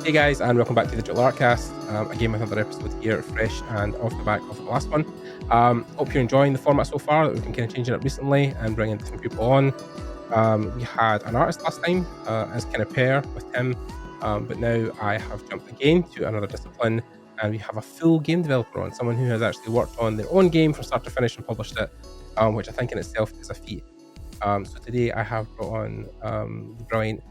Hey guys, and welcome back to the Digital Artcast. Again with another episode here, fresh and off the back of the last one. Hope you're enjoying the format so far. We've been kind of changing it recently and bringing different people on. We had an artist last time as kind of pair with Tim, but now I have jumped again to another discipline, and we have a full game developer on, someone who has actually worked on their own game from start to finish and published it, which I think in itself is a feat. So today I have brought on the brilliant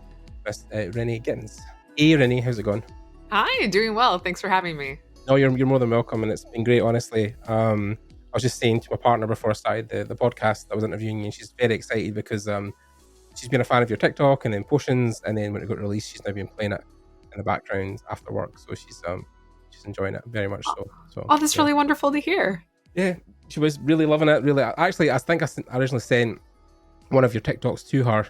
Miss Renee Gittins. Hey Renee, how's it going? Hi, doing well. Thanks for having me. No, you're more than welcome, and it's been great, honestly. I was just saying to my partner before I started the podcast, I was interviewing you, and she's very excited because she's been a fan of your TikTok and then potions, and then when it got released, she's now been playing it in the background after work, so she's enjoying it very much so. Oh, that's really wonderful to hear. Yeah, she was really loving it. Really, actually, I think I originally sent one of your TikToks to her,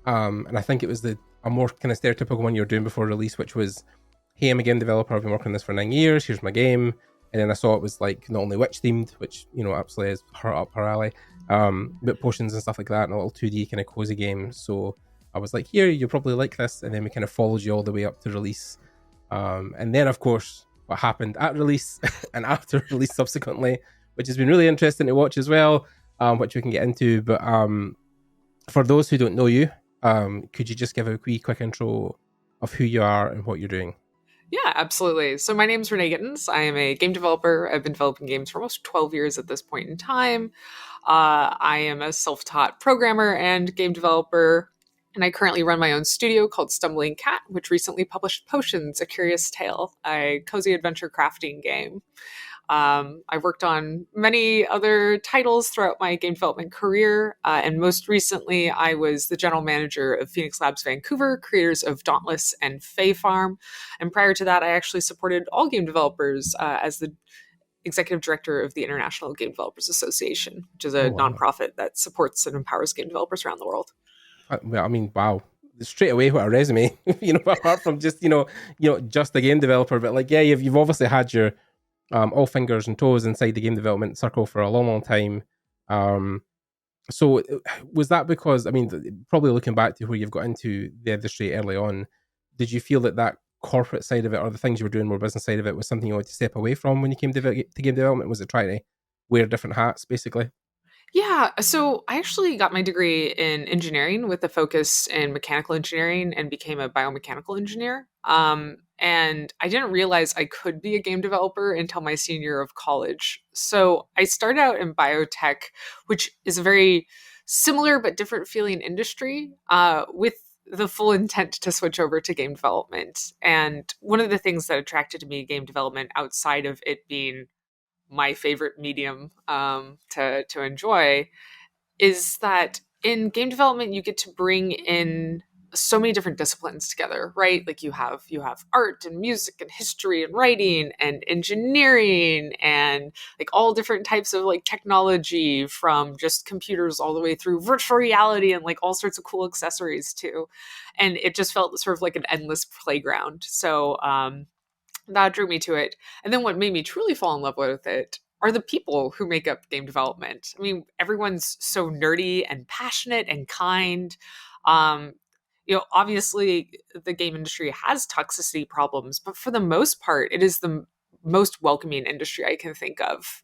and I think it was a more kind of stereotypical one you were doing before release, which was, hey, I'm a game developer, I've been working on this for 9 years, here's my game. And then I saw it was like not only witch themed, which, you know, absolutely is up her alley, but potions and stuff like that, and a little 2D kind of cozy game. So I was like, here, you'll probably like this. And then we kind of followed you all the way up to release. And then, of course, what happened at release and after release subsequently, which has been really interesting to watch as well, which we can get into. But for those who don't know you, could you just give a quick intro of who you are and what you're doing? Yeah, absolutely. So my name is Renee Gittins. I am a game developer. I've been developing games for almost 12 years at this point in time. I am a self-taught programmer and game developer, and I currently run my own studio called Stumbling Cat, which recently published Potions, A Curious Tale, a cozy adventure crafting game. I've worked on many other titles throughout my game development career, and most recently I was the general manager of Phoenix Labs Vancouver, creators of Dauntless and Fae Farm. And prior to that, I actually supported all game developers as the executive director of the International Game Developers Association, which is a nonprofit that supports and empowers game developers around the world. Well, I mean, wow. Straight away, what a resume, apart from just, just a game developer, but like, yeah, you've obviously had your all fingers and toes inside the game development circle for a long time. So was that because, I mean, probably looking back to where you've got into the industry early on, did you feel that corporate side of it, or the things you were doing more business side of it, was something you wanted to step away from when you came to game development? Was it trying to wear different hats, basically? Yeah, so I actually got my degree in engineering with a focus in mechanical engineering and became a biomechanical engineer. And I didn't realize I could be a game developer until my senior year of college. So I started out in biotech, which is a very similar but different feeling industry, with the full intent to switch over to game development. And one of the things that attracted to me game development, outside of it being my favorite medium to enjoy, is that in game development you get to bring in so many different disciplines together, right? Like you have art and music and history and writing and engineering and like all different types of like technology, from just computers all the way through virtual reality and like all sorts of cool accessories too. And it just felt sort of like an endless playground. So that drew me to it. And then what made me truly fall in love with it are the people who make up game development. I mean, everyone's so nerdy and passionate and kind. Obviously the game industry has toxicity problems, but for the most part, it is the most welcoming industry I can think of.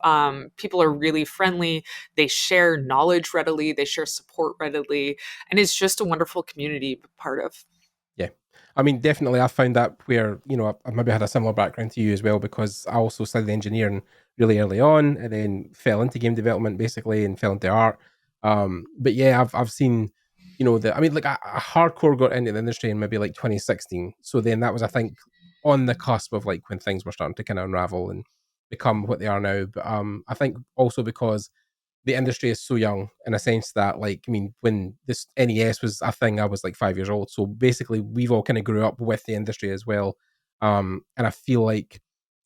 People are really friendly. They share knowledge readily. They share support readily. And it's just a wonderful community to be part of. Yeah. I mean, definitely I found that where, I maybe had a similar background to you as well, because I also studied engineering really early on and then fell into game development basically and fell into art. But yeah, I've seen, I hardcore got into the industry in maybe like 2016. So then that was, I think, on the cusp of like when things were starting to kind of unravel and become what they are now. But I think also because the industry is so young, in a sense that, like, I mean, when this NES was a thing, I was like 5 years old. So basically, we've all kind of grew up with the industry as well. And I feel like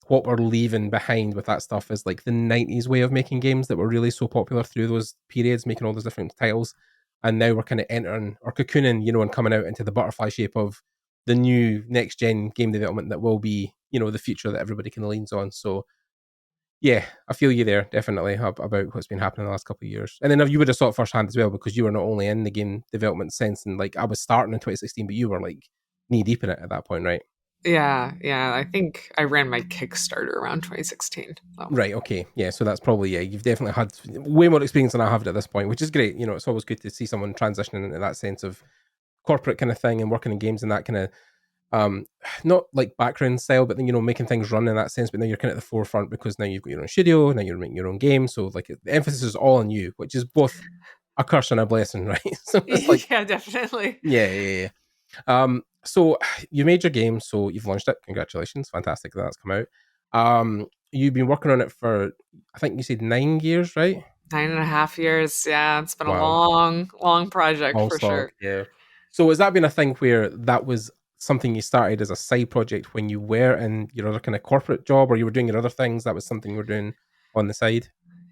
what we're leaving behind with that stuff is like the 90s way of making games that were really so popular through those periods, making all those different titles. And now we're kind of entering or cocooning, and coming out into the butterfly shape of the new next gen game development that will be, the future that everybody kind of leans on. So yeah, I feel you there, definitely, about what's been happening in the last couple of years. And then you would have saw it firsthand as well, because you were not only in the game development sense, and like I was starting in 2016, but you were like knee deep in it at that point, right? Yeah. I think I ran my Kickstarter around 2016. So. Right. Okay. Yeah. So that's probably, yeah. You've definitely had way more experience than I have at this point, which is great. You know, it's always good to see someone transitioning into that sense of corporate kind of thing and working in games and that kind of um not like background style, but then making things run in that sense. But now you're kind of at the forefront because now you've got your own studio, now you're making your own game. So like the emphasis is all on you, which is both a curse and a blessing, right? So it's like, Yeah, definitely. yeah. So you made your game, so you've launched it. Congratulations, fantastic that that's come out. You've been working on it for, I think you said 9 years, right? 9.5 years. Yeah, it's been a Wow, long project all for slog, sure. yeah. So has that been a thing where that was something you started as a side project when you were in your other kind of corporate job, or you were doing your other things? That was something you were doing on the side.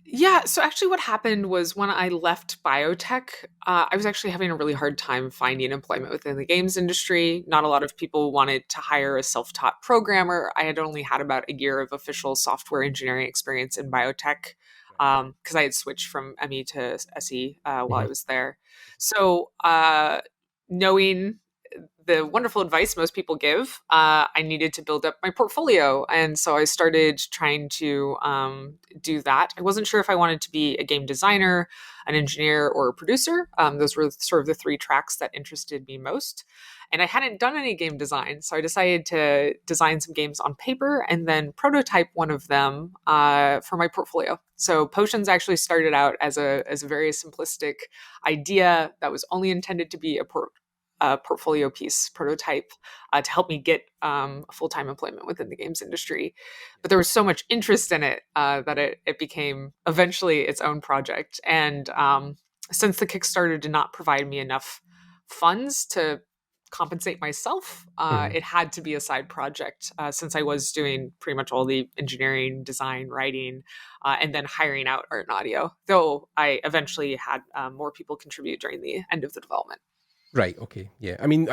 Yeah, so actually, what happened was when I left biotech, I was actually having a really hard time finding employment within the games industry. Not a lot of people wanted to hire a self taught programmer. I had only had about a year of official software engineering experience in biotech Right. because I had switched from ME to SE while I Mhm. was there. So, knowing the wonderful advice most people give, I needed to build up my portfolio. And so I started trying to do that. I wasn't sure if I wanted to be a game designer, an engineer, or a producer. Those were sort of the three tracks that interested me most. And I hadn't done any game design. So I decided to design some games on paper and then prototype one of them for my portfolio. So Potions actually started out as a very simplistic idea that was only intended to be a portfolio piece prototype to help me get full time employment within the games industry. But there was so much interest in it that it became eventually its own project. And since the Kickstarter did not provide me enough funds to compensate myself, Mhm. it had to be a side project since I was doing pretty much all the engineering, design, writing, and then hiring out art and audio. Though I eventually had more people contribute during the end of the development. Right. Okay. Yeah. I mean,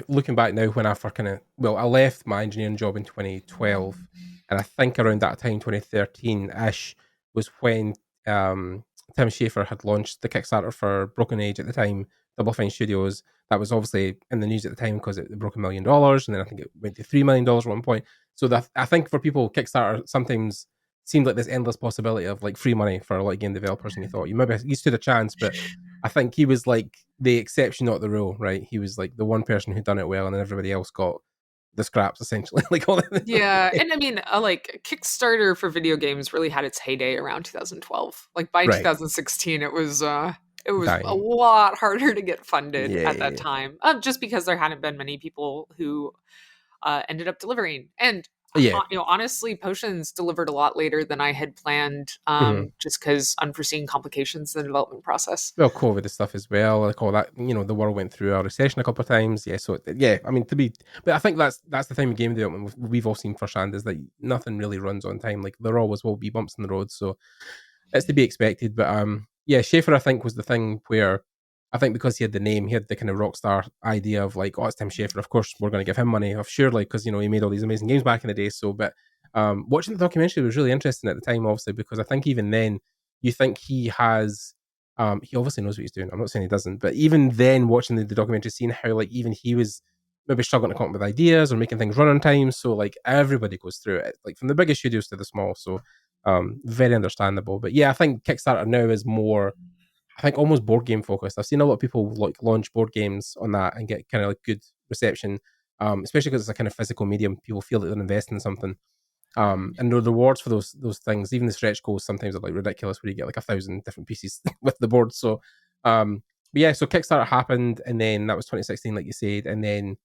looking back now, when I for kind of I left my engineering job in 2012, and I think around that time, 2013 ish, was when Tim Schafer had launched the Kickstarter for Broken Age at the time, Double Fine Studios. That was obviously in the news at the time because it broke $1 million, and then I think it went to $3 million at one point. So that I think for people, Kickstarter sometimes seemed like this endless possibility of like free money for a lot of game developers, and you thought you stood a chance, but I think he was like the exception, not the rule, right? He was like the one person who'd done it well, and then everybody else got the scraps essentially. Like all Yeah, and I mean, like Kickstarter for video games really had its heyday around 2012. Like by right, 2016, it was a dying. lot harder to get funded Yeah, at yeah, that yeah. time, just because there hadn't been many people who ended up delivering. And Yeah. honestly, Potions delivered a lot later than I had planned, Mhm. just because unforeseen complications in the development process. Well, COVID and stuff as well, like all that. The world went through a recession a couple of times. Yeah, so yeah, I mean but I think that's the thing with game development we've all seen firsthand is that nothing really runs on time. Like there always will be bumps in the road. So it's to be expected. But yeah, Schaefer I think was the thing where I think because he had the name, he had the kind of rock star idea of like, oh, it's Tim Schaefer. Of course, we're going to give him money, of surely, because he made all these amazing games back in the day. So, but watching the documentary was really interesting at the time, obviously, because I think even then you think he obviously knows what he's doing. I'm not saying he doesn't, but even then, watching the documentary, seeing how like even he was maybe struggling to come up with ideas or making things run on time. So like everybody goes through it, like from the biggest studios to the small. So very understandable. But yeah, I think Kickstarter now is more, I think, almost board game focused. I've seen a lot of people like launch board games on that and get kind of like good reception, especially because it's a kind of physical medium. People feel that they're investing in something. And the rewards for those things, even the stretch goals, sometimes are like ridiculous, where you get like 1,000 different pieces with the board. So, but yeah, so Kickstarter happened, and then that was 2016, like you said, and then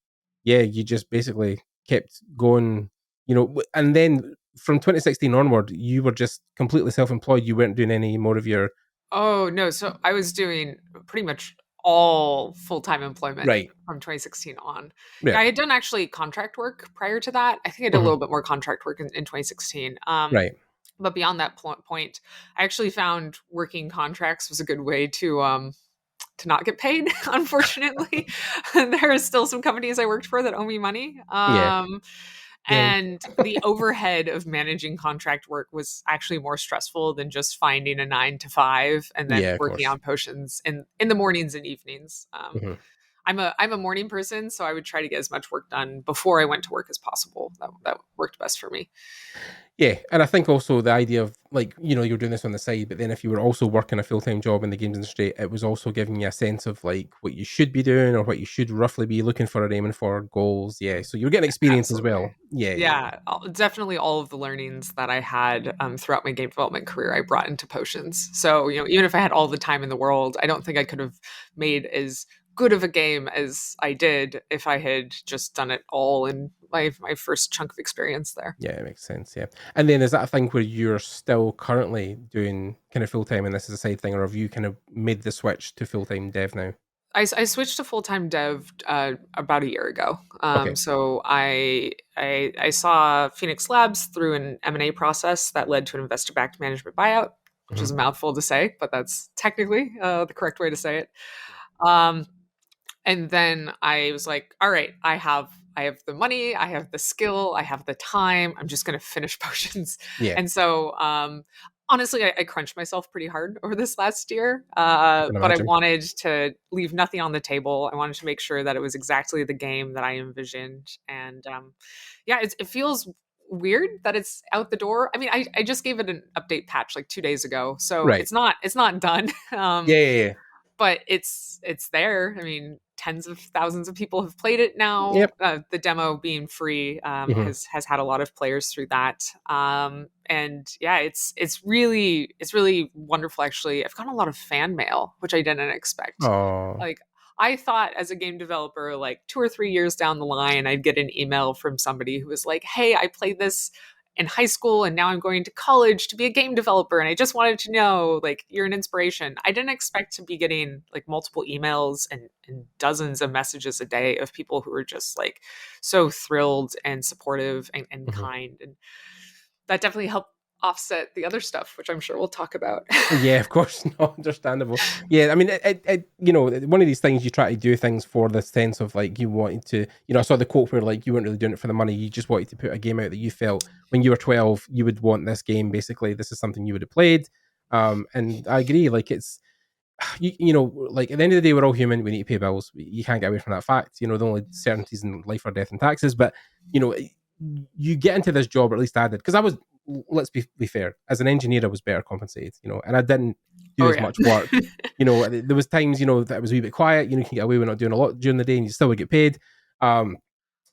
yeah, you just basically kept going, and then from 2016 onward, you were just completely self-employed. You weren't doing any more of your Oh, no. So I was doing pretty much all full-time employment right, from 2016 on. yeah, Yeah, I had done actually contract work prior to that. I think I did a mhm, little bit more contract work in 2016. right, But beyond that point, I actually found working contracts was a good way to not get paid, unfortunately. There are still some companies I worked for that owe me money. yeah, yeah, And the overhead of managing contract work was actually more stressful than just finding a 9 to 5 and then yeah, of working course. on potions in the mornings and evenings. Mhm. I'm a morning person, so I would try to get as much work done before I went to work as possible. That worked best for me. Yeah, and I think also the idea of like, you're doing this on the side, but then if you were also working a full-time job in the games industry, it was also giving you a sense of like what you should be doing or what you should roughly be looking for or aiming for goals. Yeah. So you're getting experience as Absolutely. well. Yeah, yeah, yeah. Yeah, definitely all of the learnings that I had throughout my game development career, I brought into potions. So, even if I had all the time in the world, I don't think I could have made as good of a game as I did if I had just done it all in my first chunk of experience there. Yeah, it makes sense. Yeah. And then is that a thing where you're still currently doing kind of full time and this is a side thing, or have you kind of made the switch to full time dev now? I switched to full time dev about a year ago. Okay. So I saw Phoenix Labs through an M&A process that led to an investor backed management buyout, which Hmm. is a mouthful to say, but that's technically the correct way to say it. Um, and then I was like, all right, I have the money, I have the skill, I have the time. I'm just going to finish potions. Yeah, And so honestly, I crunched myself pretty hard over this last year, I can but I imagine. wanted to leave nothing on the table. I wanted to make sure that it was exactly the game that I envisioned. And yeah, it feels weird that it's out the door. I mean, I just gave it an update patch like 2 days ago, so Right. it's not done. Yeah, yeah, yeah. But it's there. I mean, tens of thousands of people have played it now. Yep. The demo being free Hmm. has had a lot of players through that. And yeah, it's really wonderful. Actually, I've gotten a lot of fan mail, which I didn't expect. Oh, Like I thought as a game developer, like 2 or 3 years down the line, I'd get an email from somebody who was like, "Hey, I played this in high school and now I'm going to college to be a game developer and I just wanted to know like you're an inspiration." I didn't expect to be getting like multiple emails and dozens of messages a day of people who were just like so thrilled and supportive and mhm. kind, and that definitely helped offset the other stuff, which I'm sure we'll talk about. Yeah, of course. No, understandable. Yeah, I mean, one of these things you try to do things for the sense of like you wanted to, I saw the quote where like you weren't really doing it for the money. You just wanted to put a game out that you felt when you were 12, you would want this game. Basically, this is something you would have played. And I agree. Like it's, like at the end of the day, we're all human. We need to pay bills. You can't get away from that fact. The only certainties in life are death and taxes. But you know, you get into this job, or at least I did, because I was. Let's be fair. As an engineer, I was better compensated. And I didn't do Oh as yeah. much work. There was times that it was a wee bit quiet. You can get away with not doing a lot during the day, and you still would get paid. Um,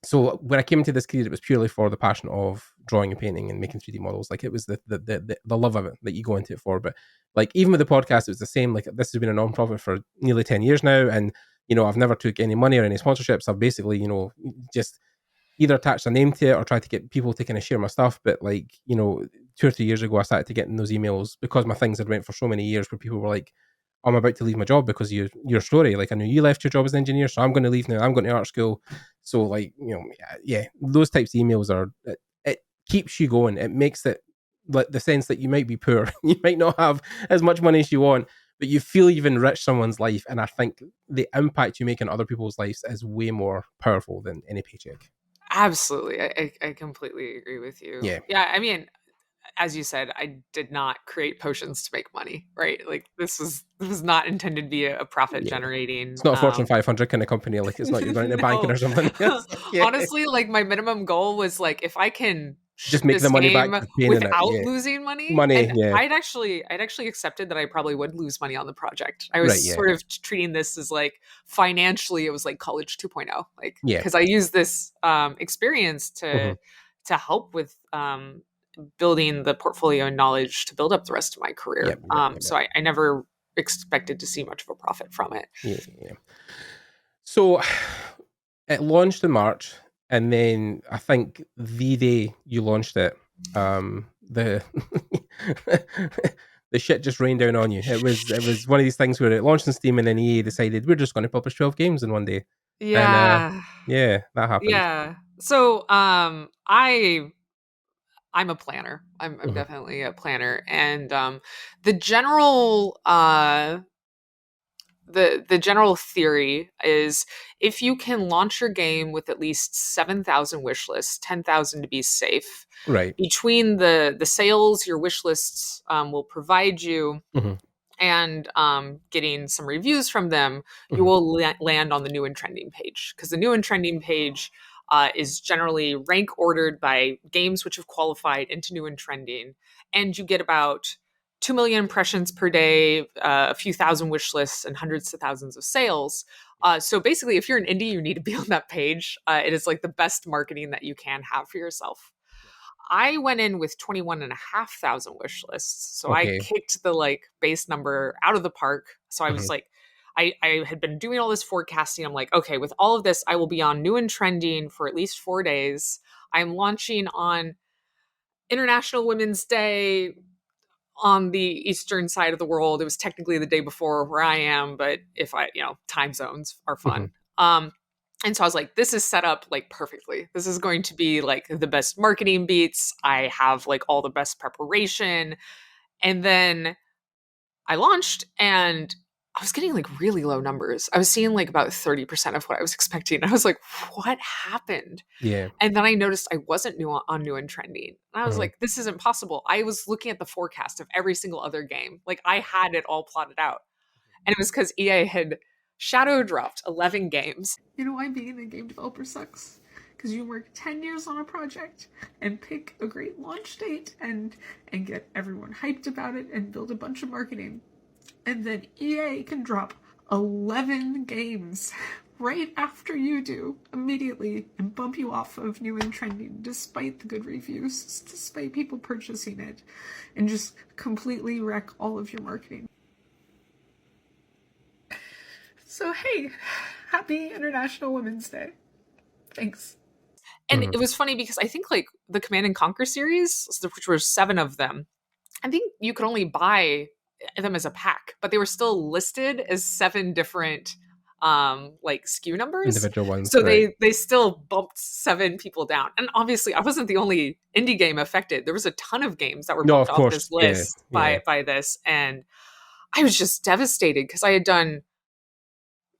so when I came into this career, it was purely for the passion of drawing and painting and making 3D models. Like it was the love of it that you go into it for. But like even with the podcast, it was the same. Like this has been a non-profit for nearly 10 years now, and I've never took any money or any sponsorships. I've basically just either attached a name to it or tried to get people to kind of share my stuff. But like 2 or 3 years ago, I started to get in those emails because my things had went for so many years where people were like, I'm about to leave my job because of your story. Like I knew you left your job as an engineer, so I'm going to leave now. I'm going to art school. So like yeah, those types of emails it keeps you going. It makes it like the sense that you might be poor, you might not have as much money as you want, but you feel you've enriched someone's life. And I think the impact you make on other people's lives is way more powerful than any paycheck. Absolutely. I completely agree with you. Yeah, Yeah, I mean, as you said, I did not create potions to make money, right? Like this was not intended to be a profit yeah. generating. It's not a Fortune 500 kind of company. Like it's not you're going to banking No. or something. It's like, yeah, Honestly, like my minimum goal was like if I can just ship make the this money back game for paying in it. without Yeah, losing money, money. and Yeah, I'd actually accepted that I probably would lose money on the project. I was right. Yeah, sort of treating this as like financially it was like college 2.0, like yeah. because I used this experience Hmm. to help with building the portfolio and knowledge to build up the rest of my Yep, career. yep, yep, So yep. I never expected to see much of a profit from it. Yeah, yeah, yeah. So it launched in March, and then I think the day you launched it, the the shit just rained down on you. It was one of these things where it launched in Steam, and then EA decided we're just going to publish 12 games in one day, and Yeah. yeah, that happened. Yeah. So I'm a planner. I'm Hmm. definitely a planner. And the general the general theory is if you can launch your game with at least 7,000 wish lists, 10,000 to be safe, Right. between the sales your wish lists will provide you Hmm. and getting some reviews from them, you Mhm. will land on the new and trending page, because the new and trending page is generally rank ordered by games which have qualified into new and trending, and you get about 2 million impressions per day, a few thousand wish lists, and hundreds of thousands of sales. So basically, if you're an indie, you need to be on that page. It is like the best marketing that you can have for yourself. I went in with 21,500 wish lists. So I Okay. kicked the like base number out of the park. So I was Mhm. like, I had been doing all this forecasting. I'm like, okay, with all of this, I will be on new and trending for at least 4 days. I'm launching on International Women's Day on the eastern side of the world. It was technically the day before where I am, but if I, time zones are Mhm. fun. And so I was like, this is set up like perfectly. This is going to be like the best marketing beats. I have like all the best preparation. And then I launched and I was getting like really low numbers. I was seeing like about 30% of what I was expecting. I was like, what happened? Yeah. And then I noticed I wasn't on new and trending. And I was Mhm. like, this isn't possible. I was looking at the forecast of every single other game. Like I had it all plotted out. And it was because EA had shadow dropped 11 games. You know why being a game developer sucks? Because you work 10 years on a project and pick a great launch date and get everyone hyped about it and build a bunch of marketing. And then EA can drop 11 games right after you do immediately and bump you off of new and trending despite the good reviews, despite people purchasing it, and just completely wreck all of your marketing. So, hey, happy International Women's Day. Thanks. And Mhm. it was funny because I think like the Command and Conquer series, which were 7 of them, I think you could only buy them as a pack, but they were still listed as 7 different like SKU numbers. Individual ones, So right? they still bumped 7 people down. And obviously I wasn't the only indie game affected. There was a ton of games that were No, bumped of off course. this Yeah. list Yeah. by this. And I was just devastated because I had done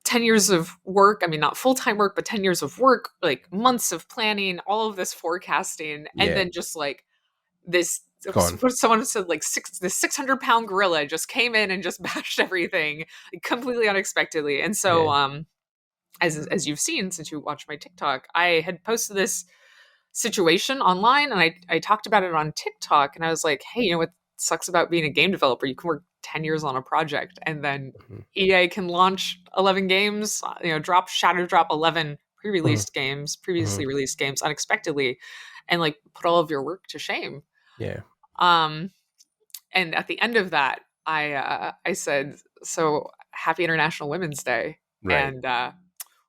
10 years of work. I mean, not full time work, but 10 years of work, like months of planning, all of this forecasting. And Yeah. then just like this, Gone. someone said like this 600-pound gorilla just came in and just bashed everything like, completely unexpectedly. And so, Yeah. as you've seen since you watched my TikTok, I had posted this situation online and I talked about it on TikTok and I was like, hey, you know what sucks about being a game developer? You can work 10 years on a project and then Mhm. EA can launch 11 games, shadow drop 11 Mhm. pre-released games, Mhm. previously released games unexpectedly and like put all of your work to shame. Yeah. Um and at the end of that, I said, so happy International Women's Day. Right. And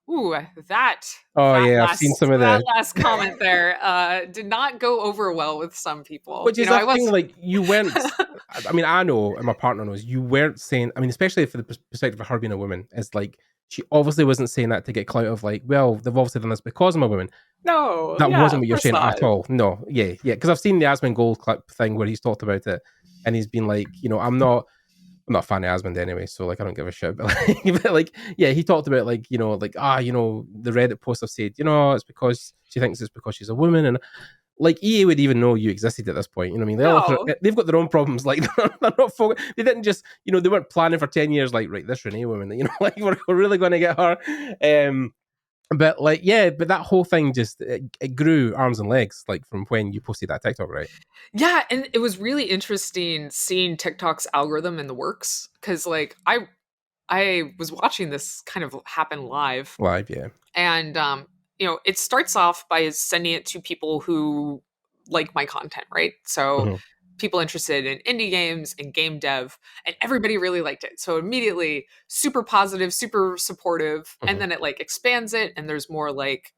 ooh, that Oh that yeah, I've seen last some of that the last comment there did not go over well with some people. which is a I thing, was like, you weren't I mean, I know, and my partner knows, you weren't saying, I mean, especially for the perspective of her being a woman, it's like, she obviously wasn't saying that to get clout of like, "Well, they've obviously done this because I'm a woman." no, That yeah, wasn't of what you're course saying not. at all. No. Yeah, yeah, because 'cause I've seen the Asmund Gold clip thing where he's talked about it, and he's been like, I'm not a fan of Asmund anyway, so, like, I don't give a shit, but, like but, like, yeah, he talked about, like, like, the Reddit post have said, "It's because she thinks it's because she's a woman," and, like, EA would even know you existed at this point, you know what I mean? No, They've got their own problems, like, they're not they didn't just, they weren't planning for 10 years, like, "Right, this Renee woman, like, we're really gonna get her." But, like, yeah, but that whole thing just, it grew arms and legs, like, from when you posted that TikTok, right? yeah, and it was really interesting seeing TikTok's algorithm in the works because like I was watching this kind of happen live. Live, yeah. And it starts off by sending it to people who like my content, right? So Mhm. people interested in indie games and game dev, and everybody really liked it. So immediately super positive, super supportive, and Mhm. then it like expands it and there's more like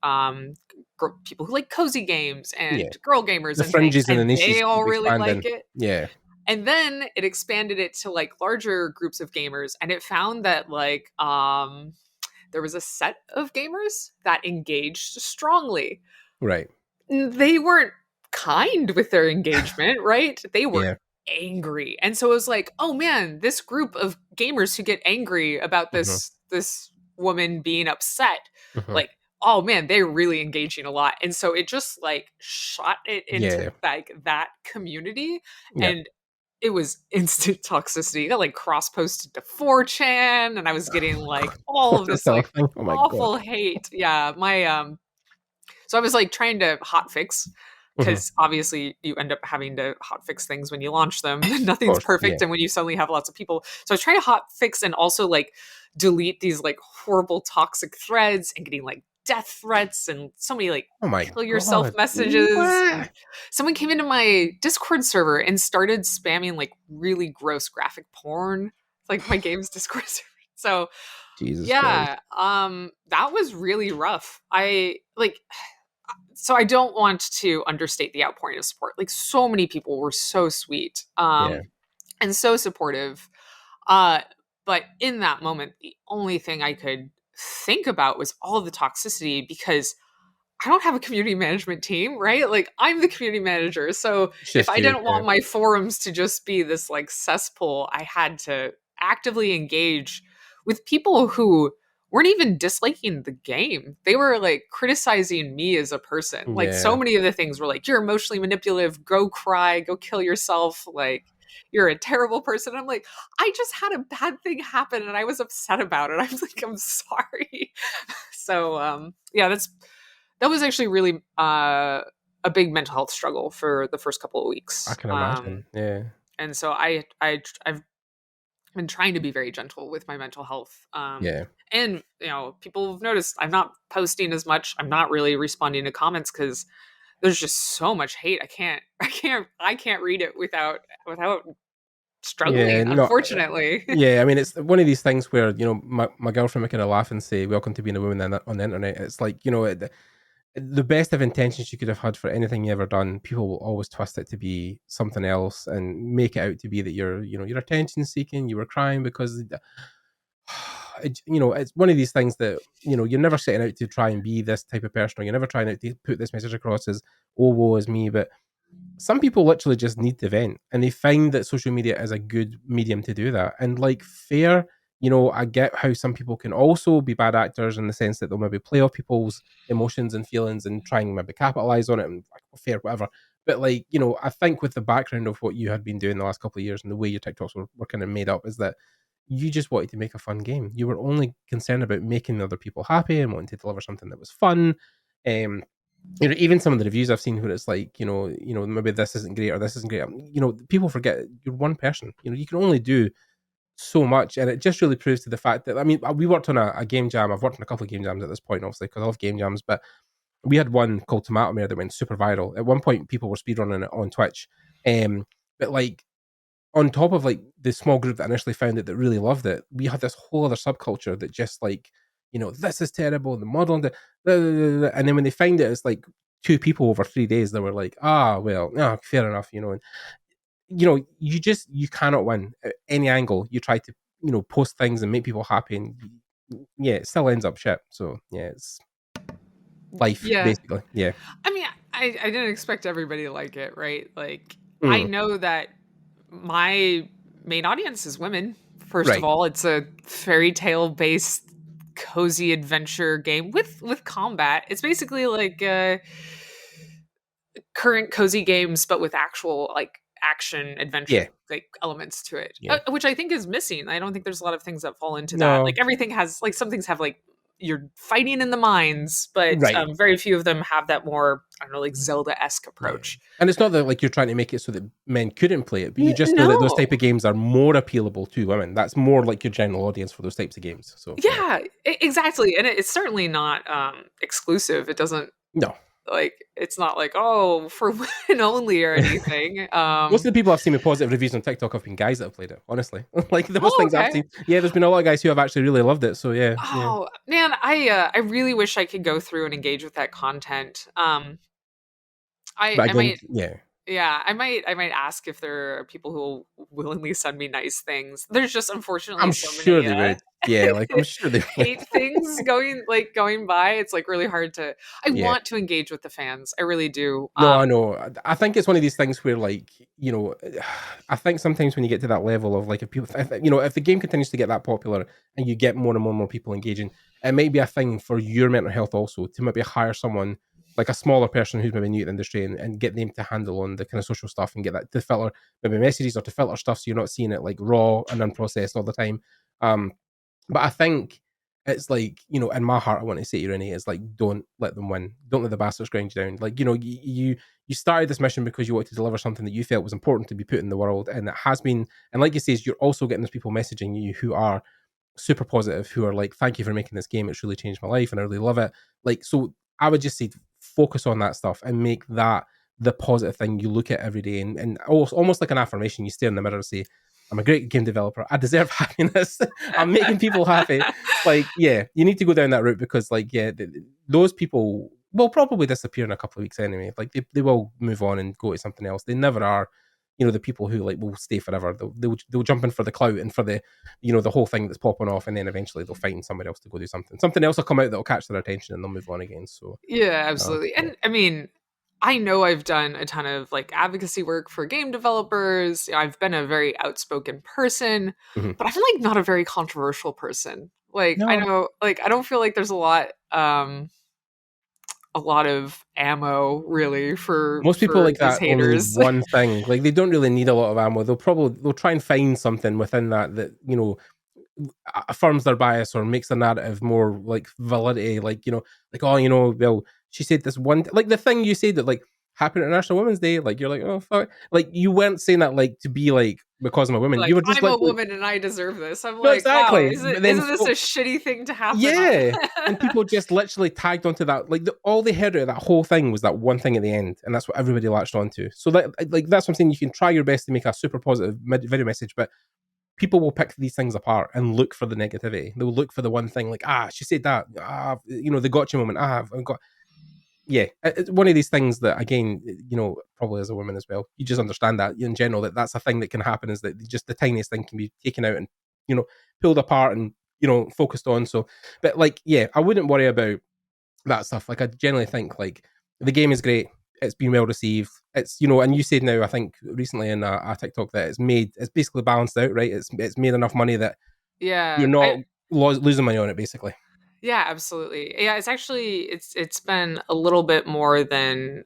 people who like cozy games Yeah. and girl gamers The and things, fringes and the and they niches all keep really like expanding. it. Yeah. And then it expanded it to like larger groups of gamers, and it found that like there was a set of gamers that engaged strongly. Right. They weren't kind with their engagement, right? They were Yeah. angry. And so it was like, oh man, this group of gamers who get angry about Mhm. this woman being upset, Mhm. like, oh man, they're really engaging a lot. And so it just like shot it into Yeah. like that community. Yep. And it was instant toxicity. It got like cross posted to 4chan, and I was getting like all What's of that this still a like thing? Oh my god. awful hate. Yeah, my so I was like trying to hot fix, Mhm. because obviously you end up having to hot fix things when you launch them. Of Nothing's course, yeah. perfect, and when you suddenly have lots of people, so I was trying to hot fix and also like delete these like horrible toxic threads, and getting like death threats and so many like Oh my kill yourself god. messages. And What? someone came into my Discord server and started spamming like really gross graphic porn, like my game's Discord server. So Jesus Christ. yeah, that was really rough. I like so I don't want to understate the outpouring of support. Like, so many people were so sweet, Yeah. and so supportive. Uh, but in that moment, the only thing I could think about was all of the toxicity, because I don't have a community management team, right? Like, I'm the community manager. So It's if just I you. didn't Yeah. want my forums to just be this like cesspool, I had to actively engage with people who weren't even disliking the game. They were like criticizing me as a person. Like, so Yeah. many of the things were like, you're emotionally manipulative, go cry, go kill yourself, like you're a terrible person. I'm like, I just had a bad thing happen and I was upset about it. I was like, I'm sorry. So yeah, that was actually really a big mental health struggle for the first couple of I weeks. can imagine. Yeah. And so I've been trying to be very gentle with my mental health. Yeah. And you know, people have noticed I'm not posting as much. I'm not really responding to comments because there's just so much hate. I can't read it without Yeah. struggling, No. unfortunately. Yeah. I mean, it's one of these things where my girlfriend would kind of laugh and say, "Welcome to being a woman on the internet." It's like the best of intentions you could have had for anything you ever done, people will always twist it to be something else and make it out to be that you're attention seeking, you were crying because it's one of these things that you're never setting out to try and be this type of person, or you're never trying out to put this message across as, oh, woe is me. But some people literally just need to vent, and they find that social media is a good medium to do that. And like, fair, I get how some people can also be bad actors in the sense that they'll maybe play off people's emotions and feelings and try and maybe capitalize on it, and like, fair, whatever. But like, I think with the background of what you had been doing the last couple of years and the way your TikToks were kind of made up, is that you just wanted to make a fun game. You were only concerned about making other people happy and wanting to deliver something that was fun. Um, even some of the reviews I've seen where it's like, maybe this isn't great or this isn't great. People forget you're one person. You can only do so much, and it just really proves to the fact that, I mean, we worked on a game jam. I've worked on a couple of game jams at this point, obviously, because I love game jams. But we had one called Tomato Mare that went super viral. At one point, people were speedrunning it on Twitch. But like, on top of like the small group that initially found it that really loved it, we had this whole other subculture that just like, this is terrible. The model and and then when they find it, it's like two people over 3 days that were like, well, no, fair enough, and you cannot win at any angle. You try to post things and make people happy, and yeah, it still ends up shit. So yeah, it's life Yeah. basically. Yeah. I mean, I didn't expect everybody to like it, right? Like, I Mm, know that my main audience is women. First of right. all, it's a fairy tale based cozy adventure game with combat. It's basically like current cozy games, but with actual like action Yeah. adventure like elements to it, Yeah. which I think is missing. I don't think there's a lot of things that fall into that. Like, No. everything has like, some things have like, you're fighting in the mines, but Right. very few of them have that more, I don't know, like Zelda-esque Yeah. approach. And it's not that like you're trying to make it so that men couldn't play it, but you just know that those type No. of games are more appealable to women. That's more like your general audience for those types of games. So yeah. Yeah, exactly. And it's certainly not exclusive. It doesn't, No. like, it's not like, oh, for women only or anything. Most of the people I've seen with positive reviews on TikTok have been guys that have played it, honestly. Like the most Oh, things I've okay. seen. Yeah, there's been a lot of guys who have actually really loved it. So yeah, yeah. Oh man, I really wish I could go through and engage with that content. I But I again, might, yeah. yeah, I might ask if there are people who will willingly send me nice things. There's just unfortunately I'm so sure many they would. Yeah, like I'm sure they would. hate things going by. It's like really hard to. I Yeah. want to engage with the fans. I really do. No, I know. I think it's one of these things where, like, I think sometimes when you get to that level of like, if people, if the game continues to get that popular and you get more and more and more people engaging, it might be a thing for your mental health also to maybe hire someone like a smaller person who's maybe new to the industry, and get them to handle on the kind of social stuff and get that to filter maybe messages or to filter stuff so you're not seeing it like raw and unprocessed all the time. Um, but I think it's like, in my heart, I want to say to you, Renee, is like, don't let them win. Don't let the bastards grind you down. Like, you started this mission because you wanted to deliver something that you felt was important to be put in the world, and it has been. And like you say, you're also getting those people messaging you who are super positive, who are like, thank you for making this game, it's really changed my life and I really love it. Like, so I would just say focus on that stuff and make that the positive thing you look at every day, and almost like an affirmation. You stare in the mirror and say, I'm a great game developer, I deserve happiness, I'm making people happy. Like, yeah, you need to go down that route, because like, yeah, those people will probably disappear in a couple of weeks anyway. Like, they will move on and go to something else. They never are, the people who like will stay forever. They'll jump in for the clout and for the, the whole thing that's popping off, and then eventually they'll find somewhere else to go do something. Something else will come out that'll catch their attention, and they'll move on again. So, Yeah, absolutely. yeah. And I mean, I know I've done a ton of like advocacy work for game developers. I've been a very outspoken person, Mhm. but I feel like not a very controversial person. Like I No, know, like I don't feel like there's a lot of ammo really most people for like these that only need haters. one thing. Like, they don't really need a lot of ammo. They'll try and find something within that affirms their bias or makes the narrative more like validity. Like, like, oh, well, she said this one, like the thing you said that like Happy International Women's Day. Like, you're like, oh fuck, like you weren't saying that like to be like because I'm a woman. You Like were just I'm a literally woman and I deserve this. I'm no, like, wow, exactly. But then isn't this a so shitty thing to happen on? yeah, and people just literally tagged onto that. Like, all they heard out of that whole thing was that one thing at the end, and that's what everybody latched onto. So that, like, that's what I'm saying. You can try your best to make a super positive video message, but people will pick these things apart and look for the negativity. They'll look for the one thing, like, she said that, the gotcha moment. I've got, yeah, it's one of these things that, again, probably as a woman as well, you just understand that in general, that's a thing that can happen, is that just the tiniest thing can be taken out and, pulled apart and, focused on. So, but like, yeah, I wouldn't worry about that stuff. Like, I generally think like the game is great. It's been well received. It's, and you said now, I think recently in a TikTok, that it's basically balanced out, right? It's made enough money that you're Yeah, not losing money on it, basically. yeah, absolutely. Yeah, it's actually it's been a little bit more than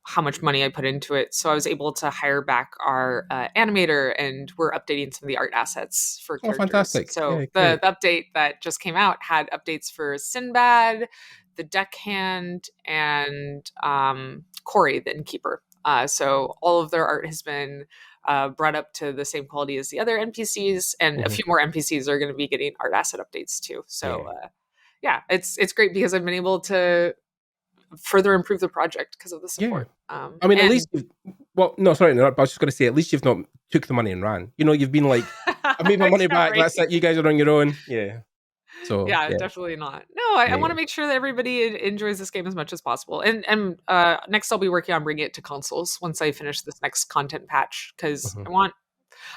how much money I put into it. So I was able to hire back our animator, and we're updating some of the art assets for Oh, characters. fantastic! So Yeah, great. the update that just came out had updates for Sinbad, the deckhand, and Corey, the innkeeper. So all of their art has been brought up to the same quality as the other NPCs, and a Mhm. few more NPCs are going to be getting art asset updates too. So Yeah, yeah, it's great because I've been able to further improve the project because of the yeah. support. I mean, at least And well, no, sorry, no, but I was just going to say, at least you've not took the money and ran. You've been like, I made my money yeah, back. right. That's it. You guys are on your own. Yeah. So Yeah, yeah, definitely not. No, I want yeah. to make sure that everybody enjoys this game as much as possible. And next, I'll be working on bringing it to consoles once I finish this next content patch because Mhm.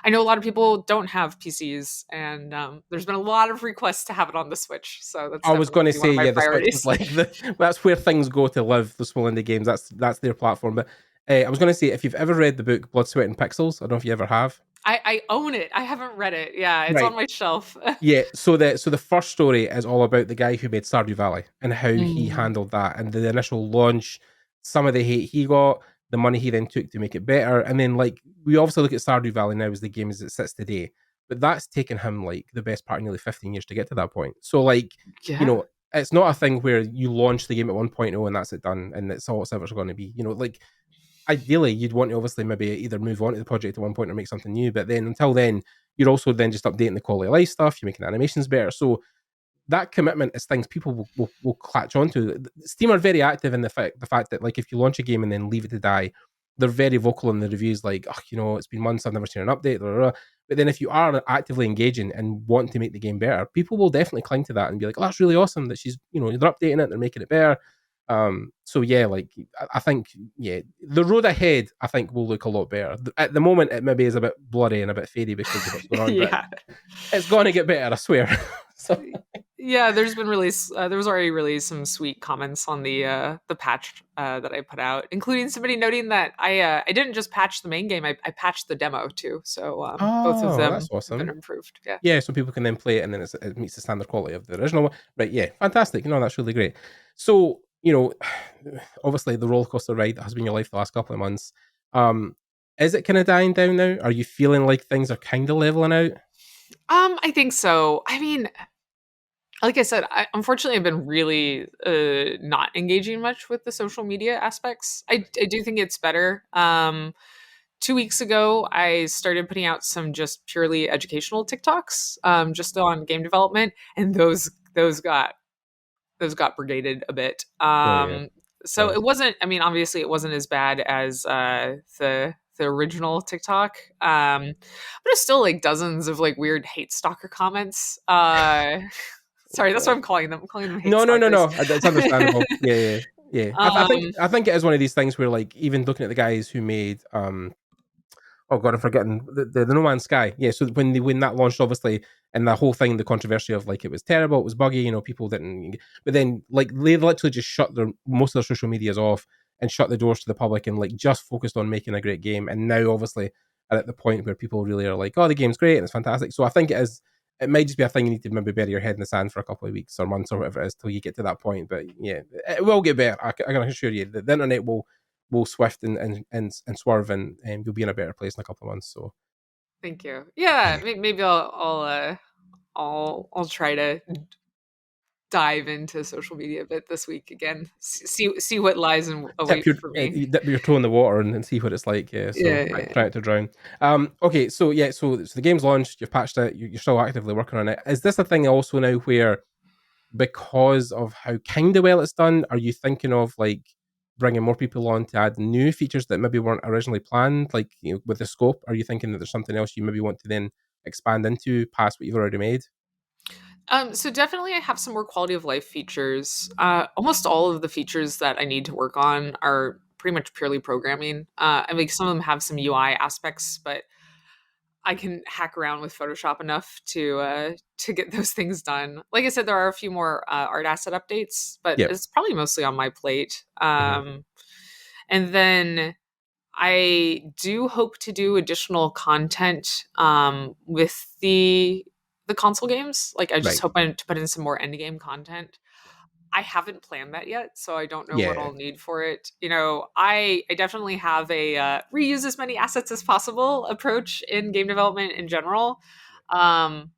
I know a lot of people don't have PCs, and there's been a lot of requests to have it on the Switch. So that's I was definitely going to one say, of my yeah, the Switch is priorities. like that's where things go to live. The small indie games, that's their platform. But I was going to say, if you've ever read the book Blood, Sweat, and Pixels, I don't know if you ever have. I own it. I haven't read it. Yeah, it's Right. on my shelf. Yeah. So the first story is all about the guy who made Stardew Valley and how he Mm, handled that, and the initial launch, some of the hate he got, the money he then took to make it better, and then like we obviously look at Stardew Valley now as the game as it sits today, but that's taken him like the best part of nearly 15 years to get to that point. So like, you yeah. know, it's not a thing where you launch the game at 1.0 and that's it done and it's all it's ever going to be. Like ideally you'd want to obviously maybe either move on to the project at one point or make something new, but then until then you're also then just updating the quality of life stuff, you're making the animations better. So that commitment is things people will clutch onto. Steam are very active in the fact that like if you launch a game and then leave it to die, they're very vocal in the reviews, like, oh, it's been months, I've never seen an update, blah, blah, blah. But then if you are actively engaging and want to make the game better, people will definitely cling to that and be like, oh, that's really awesome that she's, they're updating it, they're making it better. So yeah, like I think, yeah, the road ahead, I think, will look a lot better. At the moment, it maybe is a bit bloody and a bit fadey because of what's going on, but Yeah. it's going to get better, I swear. So Yeah, there was already released some sweet comments on the patch that I put out, including somebody noting that I didn't just patch the main game, I patched the demo too. So both of oh, that's them have been awesome. improved. Yeah. Yeah, so people can then play it and then it meets the standard quality of the original one. Right, yeah, fantastic. That's really great. So you know, obviously the roller coaster ride that has been your life the last couple of months. Um, is it kind of dying down now? Are you feeling like things are kind of leveling out? I think so. I mean, like I said, unfortunately, I've been really not engaging much with the social media aspects. I do think it's better. 2 weeks ago, I started putting out some just purely educational TikToks, just on game development, and those got brigaded a bit. Oh yeah, So God, it wasn't. I mean, obviously, it wasn't as bad as the original TikTok. But it's still like dozens of like weird hate stalker comments. oh Sorry, that's what God. I'm calling them. I'm calling them hate No, no, no, stalkers. no. It's understandable. Yeah, yeah, yeah. um, I think it is one of these things where, like, even looking at the guys who made oh god, I'm forgetting the No Man's Sky. Yeah, so when that launched, obviously, and the whole thing, the controversy of like it was terrible, it was buggy, people didn't. But then like they literally just shut their most of their social medias off and shut the doors to the public and like just focused on making a great game. And now, obviously, are at the point where people really are like, oh, the game's great and it's fantastic. So I think it is. It might just be a thing you need to maybe bury your head in the sand for a couple of weeks or months or whatever it is till you get to that point. But yeah, it will get better. I can assure you. The internet will swift and swerve, and you'll be in a better place in a couple of months. So Thank you. Yeah, maybe I'll try to dive into social media a bit this week again. See what lies in tip await your for me. you dip your toe in the water and see what it's like. Yeah, so Yeah, yeah, try yeah. it to drown. Okay, so yeah, so the game's launched. You've patched it. You're still actively working on it. Is this a thing also now where because of how kind of well it's done, are you thinking of like bringing more people on to add new features that maybe weren't originally planned, like with the scope? Are you thinking that there's something else you maybe want to then expand into past what you've already made? So definitely, I have some more quality of life features. Almost all of the features that I need to work on are pretty much purely programming. I mean, some of them have some UI aspects, but I can hack around with Photoshop enough to get those things done. Like I said, there are a few more art asset updates, but Yep. it's probably mostly on my plate. Hmm. And then I do hope to do additional content with the console games. Like I just Right. hope to put in some more end game content. I haven't planned that yet, so I don't know what Yeah. I'll need for it. I definitely have a reuse as many assets as possible approach in game development in general. Um,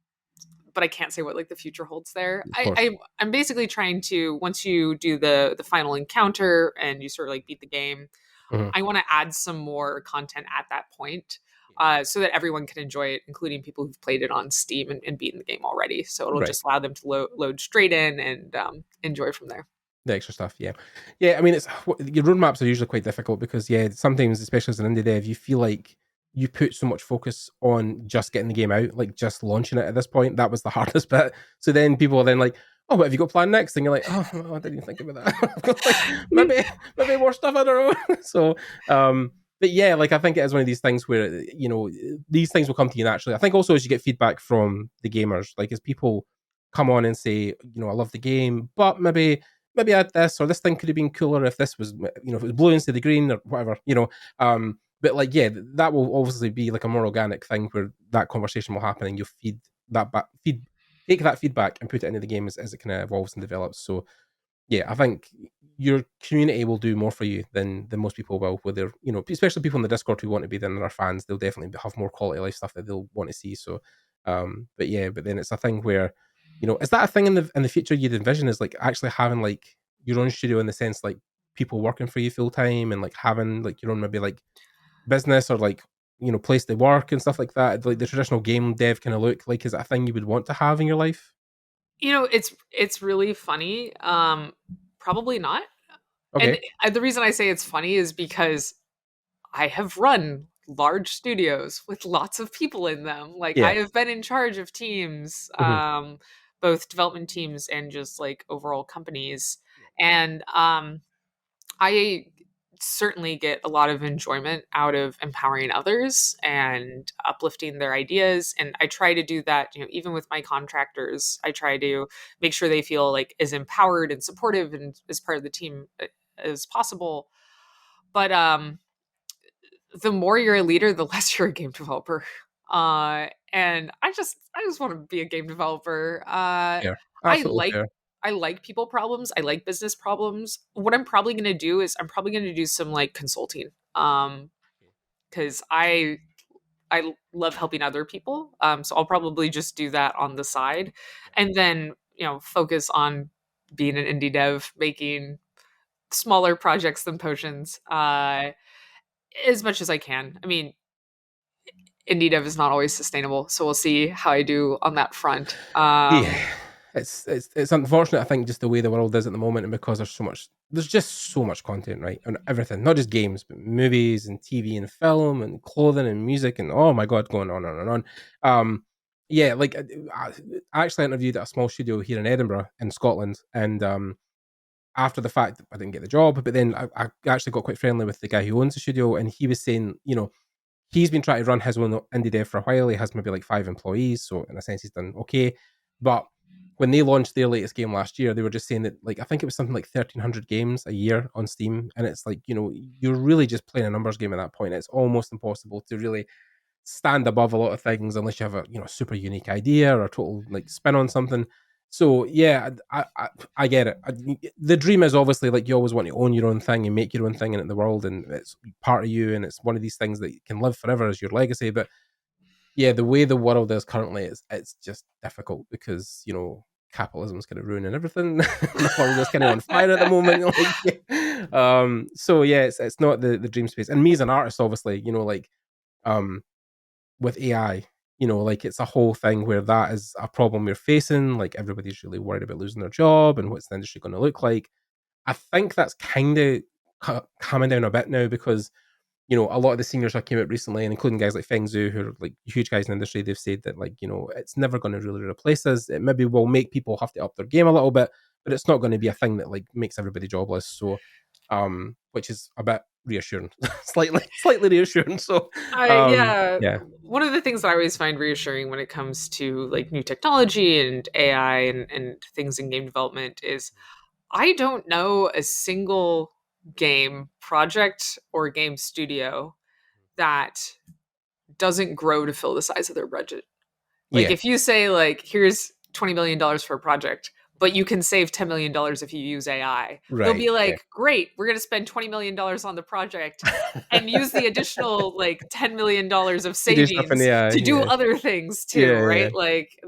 but I can't say what like the future holds there. Of course. I'm basically trying to, once you do the final encounter and you sort of like beat the game, Hmm. I want to add some more content at that point. So that everyone can enjoy it, including people who've played it on Steam and beaten the game already. So it'll Right. just allow them to load straight in and enjoy from there. The extra stuff, yeah, yeah. I mean, it's your roadmaps are usually quite difficult because, yeah, sometimes, especially as an indie dev, you feel like you put so much focus on just getting the game out, like just launching it. At this point, that was the hardest bit. So then people are then like, "Oh, what have you got planned next?" And you're like, "Oh, well, I didn't even think about that. I've got like maybe more stuff. I don't know." So, but yeah, like I think it is one of these things where these things will come to you naturally. I think also as you get feedback from the gamers, like as people come on and say, "I love the game, but maybe add this or this thing could have been cooler if this was if it was blue instead of green or whatever." But like, yeah, that will obviously be like a more organic thing where that conversation will happen and you'll feed that back feed take that feedback and put it into the game as it kind of evolves and develops. So yeah, I think your community will do more for you than most people will. Where they're, especially people in the Discord who want to be there and are fans, they'll definitely have more quality life stuff that they'll want to see. So, but yeah, but then it's a thing where, is that a thing in the future you'd envision is like actually having like your own studio in the sense like people working for you full time and like having like your own maybe like business or like place to work and stuff like that, like the traditional game dev kind of look like, is that a thing you would want to have in your life? It's really funny. Probably not. And Okay. the reason I say it's funny is because I have run large studios with lots of people in them. Like I Yeah. have been in charge of teams, Hmm. both development teams and just like overall companies. And I certainly get a lot of enjoyment out of empowering others and uplifting their ideas. And I try to do that, even with my contractors. I try to make sure they feel like as empowered and supportive and as part of the team as possible. But the more you're a leader, the less you're a game developer. And I just want to be a game developer. Fair. I Absolutely like fair. I like people problems. I like business problems. What I'm probably going to do is I'm probably going to do some like consulting. Cuz I love helping other people. So I'll probably just do that on the side and then, focus on being an indie dev, making smaller projects than potions as much as I can. I mean, indie dev is not always sustainable. So we'll see how I do on that front. Yeah, it's unfortunate. I think just the way the world is at the moment, and because there's just so much content, right, and everything, not just games, but movies and TV and film and clothing and music and oh my god, going on and on. Yeah, like I actually interviewed at a small studio here in Edinburgh in Scotland, and after the fact, I didn't get the job, but then I actually got quite friendly with the guy who owns the studio, and he was saying, he's been trying to run his own indie dev for a while. He has maybe like 5 employees, so in a sense, he's done okay. But when they launched their latest game last year, they were just saying that like I think it was something like 1,300 games a year on Steam, and it's like you're really just playing a numbers game at that point. It's almost impossible to really stand above a lot of things unless you have a super unique idea or a total like spin on something. So yeah, I get it. The dream is obviously like you always want to own your own thing and make your own thing in the world, and it's part of you, and it's one of these things that can live forever as your legacy. But yeah, the way the world is currently, it's just difficult because capitalism's kind of ruining everything. The world is kind of on fire at the moment. Like, so yeah, it's not the dream space. And me as an artist, obviously, like um with AI, like it's a whole thing where that is a problem we're facing. Like everybody's really worried about losing their job and what's the industry going to look like. I think that's kind of calming down a bit now because a lot of the seniors that came out recently, and including guys like Feng Zhu, who are like huge guys in the industry, they've said that like it's never going to really replace us. It maybe will make people have to up their game a little bit, but it's not going to be a thing that like makes everybody jobless. So, which is a bit reassuring, slightly reassuring. So, Yeah, yeah, one of the things that I always find reassuring when it comes to like new technology and AI and things in game development is I don't know a single game project or game studio that doesn't grow to fill the size of their budget. Like yeah, if you say like here's $20 million for a project, but you can save $10 million if you use AI, they'll right, be yeah. like, great, we're gonna spend $20 million on the project and use the additional like $10 million of To do stuff in savings the AI, to do yeah, other things too, yeah, yeah, right? Like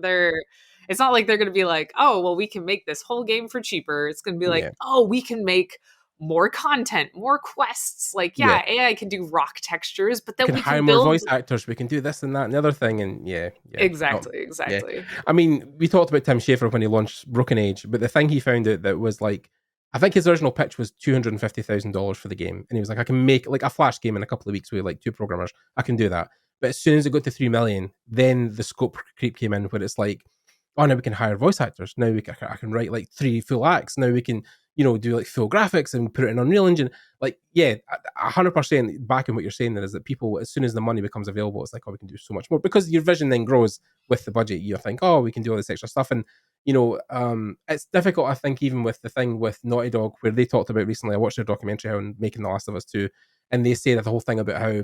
it's not like they're gonna be like, oh well, we can make this whole game for cheaper. It's gonna be like, yeah, oh, we can make more content, more quests. Like, yeah. yeah, AI can do rock textures, but We then can we can hire more build voice actors. We can do this and that and the other thing. And yeah, yeah, no, exactly, yeah. exactly. I mean, we talked about Tim Schafer when he launched Broken Age, but the thing he found out that was like, I think his original pitch was $250,000 for the game, and he was like, I can make like a flash game in a couple of weeks with like two programmers. I can do that. But as soon as it got to 3 million, then the scope creep came in, where it's like, oh, now we can hire voice actors. Now I can write like 3 full acts. Now we can do like full graphics and put it in Unreal Engine. Like, yeah, 100% back in what you're saying there is that people, as soon as the money becomes available, it's like, oh, we can do so much more because your vision then grows with the budget. You think, oh, we can do all this extra stuff. And, it's difficult, I think, even with the thing with Naughty Dog, where they talked about recently. I watched their documentary on making The Last of Us 2, and they say that the whole thing about how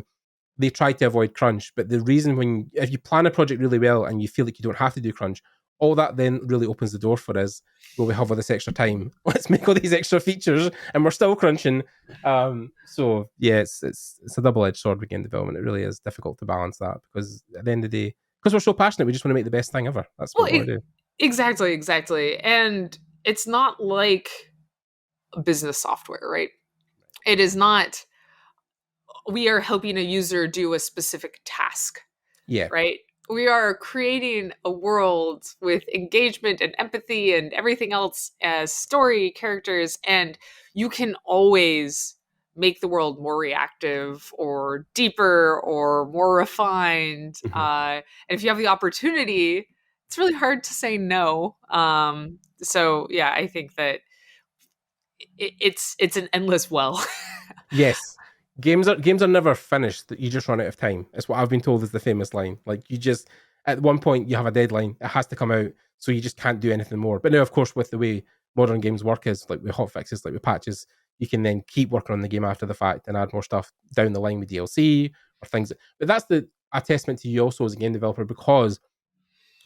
they try to avoid crunch. But the reason if you plan a project really well and you feel like you don't have to do crunch, all that then really opens the door for us. Will we have all this extra time? Let's make all these extra features, and we're still crunching. So yeah, it's a double edged sword with game development. It really is difficult to balance that because at the end of the day, because we're so passionate, we just want to make the best thing ever. That's what Well, we want to do. exactly, exactly. And it's not like business software, right? It is not, we are helping a user do a specific task, Yeah. right? We are creating a world with engagement and empathy and everything else as story characters. And you can always make the world more reactive or deeper or more refined. Mhm. And if you have the opportunity, it's really hard to say no. So yeah, I think that it's an endless well. Yes. Games are never finished. You just run out of time. It's what I've been told is the famous line. Like you just at one point you have a deadline. It has to come out, so you just can't do anything more. But now, of course, with the way modern games work is like with hot fixes, like with patches, you can then keep working on the game after the fact and add more stuff down the line with DLC or things. But that's a testament to you also as a game developer because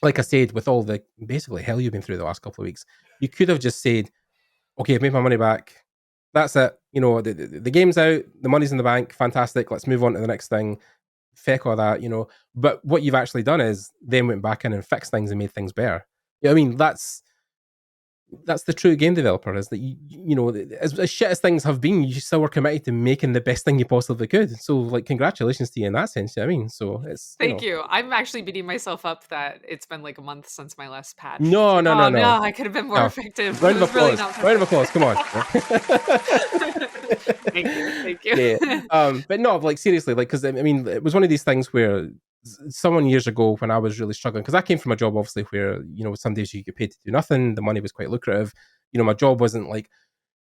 like I said, with all the basically hell you've been through the last couple of weeks, you could have just said, okay, I've made my money back. That's it. The game's out, the money's in the bank, fantastic. Let's move on to the next thing. Feck all that. But what you've actually done is then went back in and fixed things and made things better. I mean, that's the true game developer, is that as shit as things have been, you still were committed to making the best thing you possibly could. So, like, congratulations to you in that sense. I mean, so it's Thank you. I'm actually beating myself up that it's been like a month since my last patch. It's no, like, no, no, oh no, no, I could have been more no. effective, but Round it of was really applause. not Round of perfect. applause. Come on. Thank you. Thank you. Yeah. But no, like, seriously, like, because I mean, it was one of these things where someone years ago, when I was really struggling, because I came from a job obviously where some days you get paid to do nothing, the money was quite lucrative. My job wasn't like,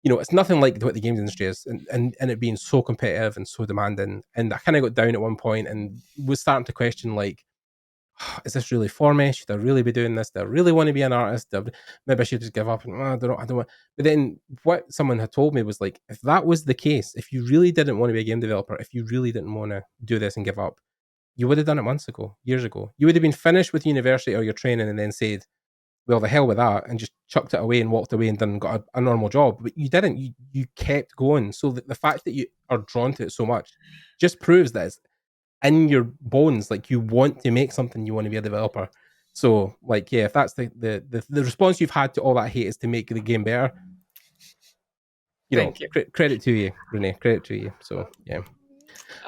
it's nothing like what the games industry is, and it being so competitive and so demanding. And I kind of got down at one point and was starting to question, like, is this really for me? Should I really be doing this? Do I really want to be an artist? Maybe I should just give up. And I don't want. But then what someone had told me was, like, if that was the case, if you really didn't want to be a game developer, if you really didn't want to do this and give up, you would have done it months ago, years ago. You would have been finished with university or your training and then said, well, the hell with that, and just chucked it away and walked away and done got a normal job. But you didn't. You kept going. So the fact that you are drawn to it so much just proves that it's in your bones. Like, you want to make something, you want to be a developer. So, like, yeah, if that's the response you've had to all that hate is to make the game better, Thank you. credit to you, Renee. Credit to you. So, yeah.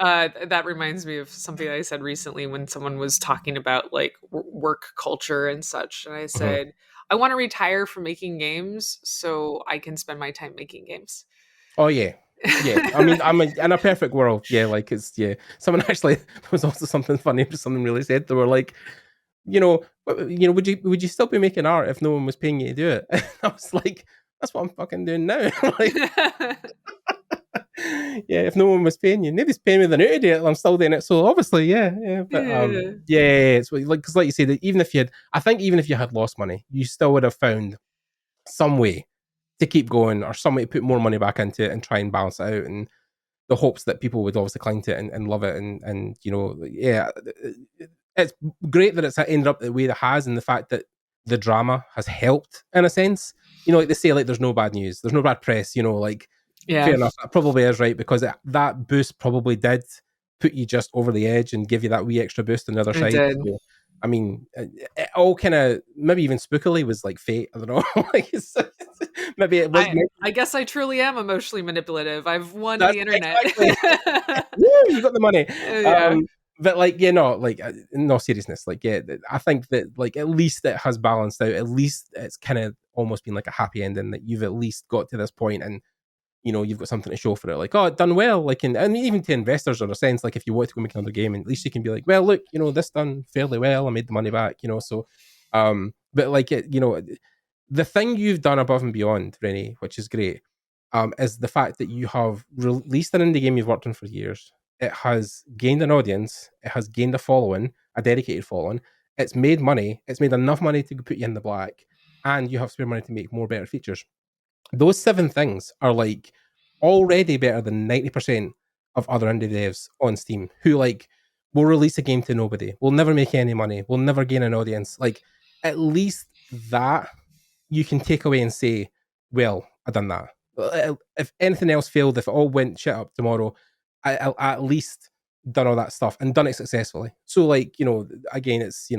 That reminds me of something I said recently when someone was talking about like work culture and such. And I Mhm. said, I want to retire from making games so I can spend my time making games. Oh yeah. Yeah, I mean, in a perfect world, yeah, like, it's, yeah. Someone actually, there was also something funny, something really said. They were like, would you still be making art if no one was paying you to do it? And I was like, that's what I'm fucking doing now. Like, yeah, if no one was paying you, nobody's paying me the new to do it, I'm still doing it. So obviously, yeah, yeah. But Yeah. yeah, it's like, because like you said, even if I think even if you had lost money, you still would have found some way to keep going, or some way to put more money back into it and try and balance it out, and the hopes that people would obviously cling to it and love it, and yeah, it's great that it's ended up the way it has, and the fact that the drama has helped in a sense. Like they say, like, there's no bad news, there's no bad press. Like, fair Yeah, enough, that probably is right, because that boost probably did put you just over the edge and give you that wee extra boost on the other it side. did. So, I mean, it all kind of, maybe even spookily, was like fate. I don't know. Like, maybe it was. I guess I truly am emotionally manipulative. I've won That's the internet. exactly. Woo, you got the money. Yeah, But, like, like, no seriousness. Like, yeah, I think that, like, at least it has balanced out. At least it's kind of almost been like a happy ending, that you've at least got to this point, and you've got something to show for it. Like, oh, it done well. Like, and even to investors, in a sense, like, if you want to go make another game, and at least you can be like, well, look, this done fairly well. I made the money back. So, but like, the thing you've done above and beyond, Renee, which is great, is the fact that you have released an indie game you've worked on for years. It has gained an audience. It has gained a following, a dedicated following. It's made money. It's made enough money to put you in the black, and you have spare money to make more better features. Those 7 things are, like, already better than 90% of other indie devs on Steam, who, like, will release a game to nobody, will never make any money, will never gain an audience. Like, at least that you can take away and say, well, I done that. If anything else failed, if it all went shit up tomorrow, I at least done all that stuff and done it successfully. So, like, again, it's,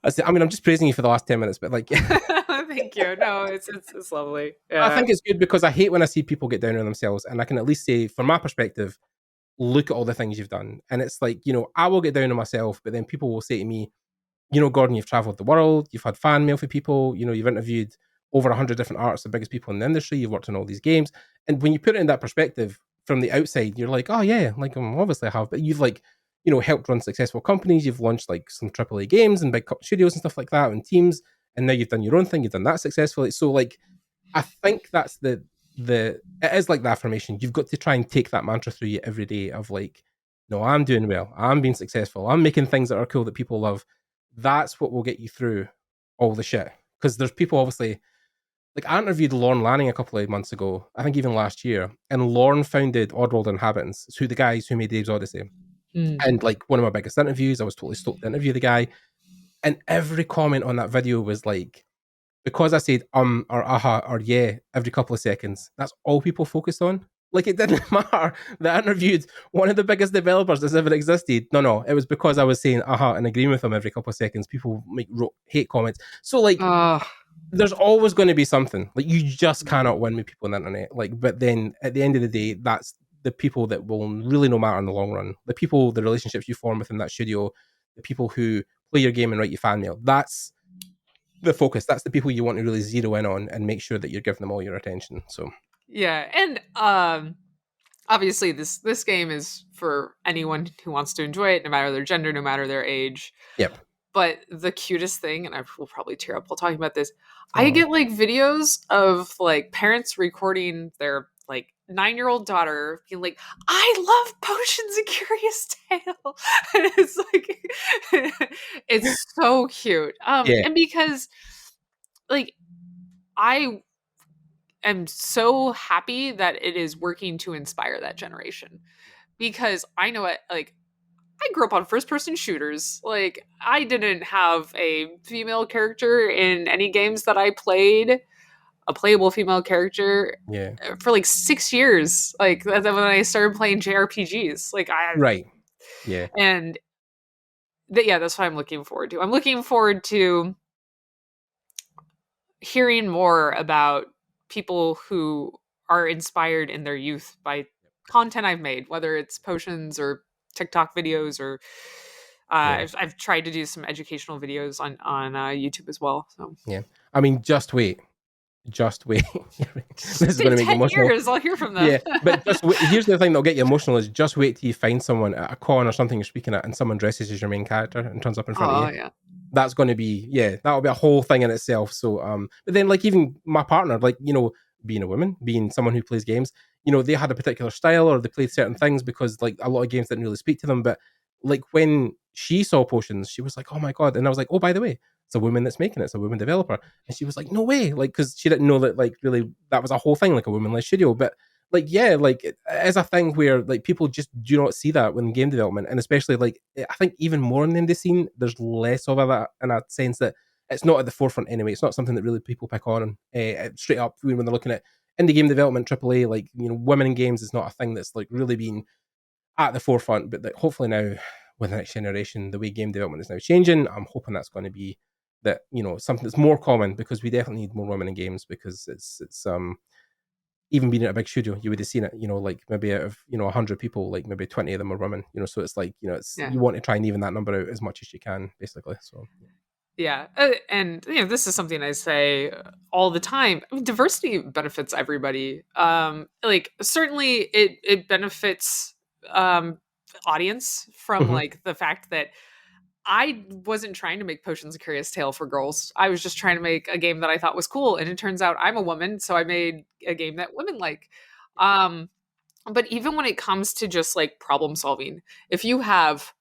I mean, I'm just praising you for the last 10 minutes, but, like, thank you. No, it's lovely. I Yeah, think it's good, because I hate when I see people get down on themselves, and I can at least say, from my perspective, look at all the things you've done. And it's like, I will get down on myself, but then people will say to me, Gordon, you've traveled the world, you've had fan mail for people, you've interviewed over 100 different artists, the biggest people in the industry, you've worked on all these games. And when you put it in that perspective from the outside, you're like, oh yeah, like, obviously I have, but you've, like, helped run successful companies, you've launched, like, some AAA games and big studios and stuff like that, and teams, and now you've done your own thing, you've done that successfully. So, like, I think that's it is like the affirmation. You've got to try and take that mantra through you every day of, like, no, I'm doing well, I'm being successful, I'm making things that are cool that people love. That's what will get you through all the shit. Because there's people, obviously, like, I interviewed Lorne Lanning a couple of months ago, I think even last year, and Lorne founded Oddworld Inhabitants, who the guys who made Dave's Odyssey. Mm. And, like, one of my biggest interviews, I was totally stoked to interview the guy. And every comment on that video was like, because I said or aha or yeah every couple of seconds, that's all people focused on. Like it didn't matter that I interviewed one of the biggest developers that's ever existed. No, it was because I was saying aha and agreeing with them every couple of seconds. People wrote hate comments. So like, Oh, there's always going to be something. Like you just cannot win with people on the internet. Like, but then at the end of the day, that's the people that will really no matter in the long run. The people, the relationships you form within that studio, the people who play your game and write you fan mail. That's the focus. That's the people you want to really zero in on and make sure that you're giving them all your attention. So yeah, and obviously this game is for anyone who wants to enjoy it, no matter their gender, no matter their age. yep. But the cutest thing, and I will probably tear up while talking about this, I Oh get like videos of like parents recording their like 9-year-old daughter being like, I love Potions and Curious Tale. And it's like it's so cute. yeah, And because like I am so happy that it is working to inspire that generation. Because I know it like I grew up on first person shooters. Like, I didn't have a female character in any games that I played, a playable female character yeah, for like 6 years. Like, when I started playing JRPGs. right, yeah, And yeah, that's what I'm looking forward to. I'm looking forward to hearing more about people who are inspired in their youth by content I've made, whether it's potions or TikTok videos or yeah, I've tried to do some educational videos on YouTube as well. So yeah. I mean, just wait. This is going in to make you 10 emotional. years, I'll hear from them. Yeah, but just wait. Here's the thing that'll get you emotional is just wait till you find someone at a con or something you're speaking at, and someone dresses as your main character and turns up in front of Oh you. yeah, That's going to be, yeah, that'll be a whole thing in itself. So but then like even my partner, like, being a woman, being someone who plays games, they had a particular style or they played certain things because like a lot of games didn't really speak to them. But like when she saw potions, she was like, oh my god. And I was like, oh, by the way, it's a woman that's making it, it's a woman developer. And she was like, no way, like, because she didn't know that like really that was a whole thing, like a woman-led studio. But like, yeah, like it is a thing where like people just do not see that when game development, and especially like I think even more in the indie scene, there's less of that in a sense that it's not at the forefront anyway. It's not something that really people pick on straight up when they're looking at indie game development, AAA. Like women in games is not a thing that's like really been at the forefront. But like, hopefully now with the next generation, the way game development is now changing, I'm hoping that's going to be that something that's more common because we definitely need more women in games because it's even being at a big studio, you would have seen it, like maybe out of, 100 people, like maybe 20 of them are women, so it's like, yeah. you want to try and even that number out as much as you can, basically. So, Yeah, and this is something I say all the time. I mean, diversity benefits everybody. Like certainly it benefits um, audience from mhm, like the fact that I wasn't trying to make Potions of Curious Tale for girls. I was just trying to make a game that I thought was cool, and it turns out I'm a woman, so I made a game that women like. Um, but even when it comes to just like problem solving, if you have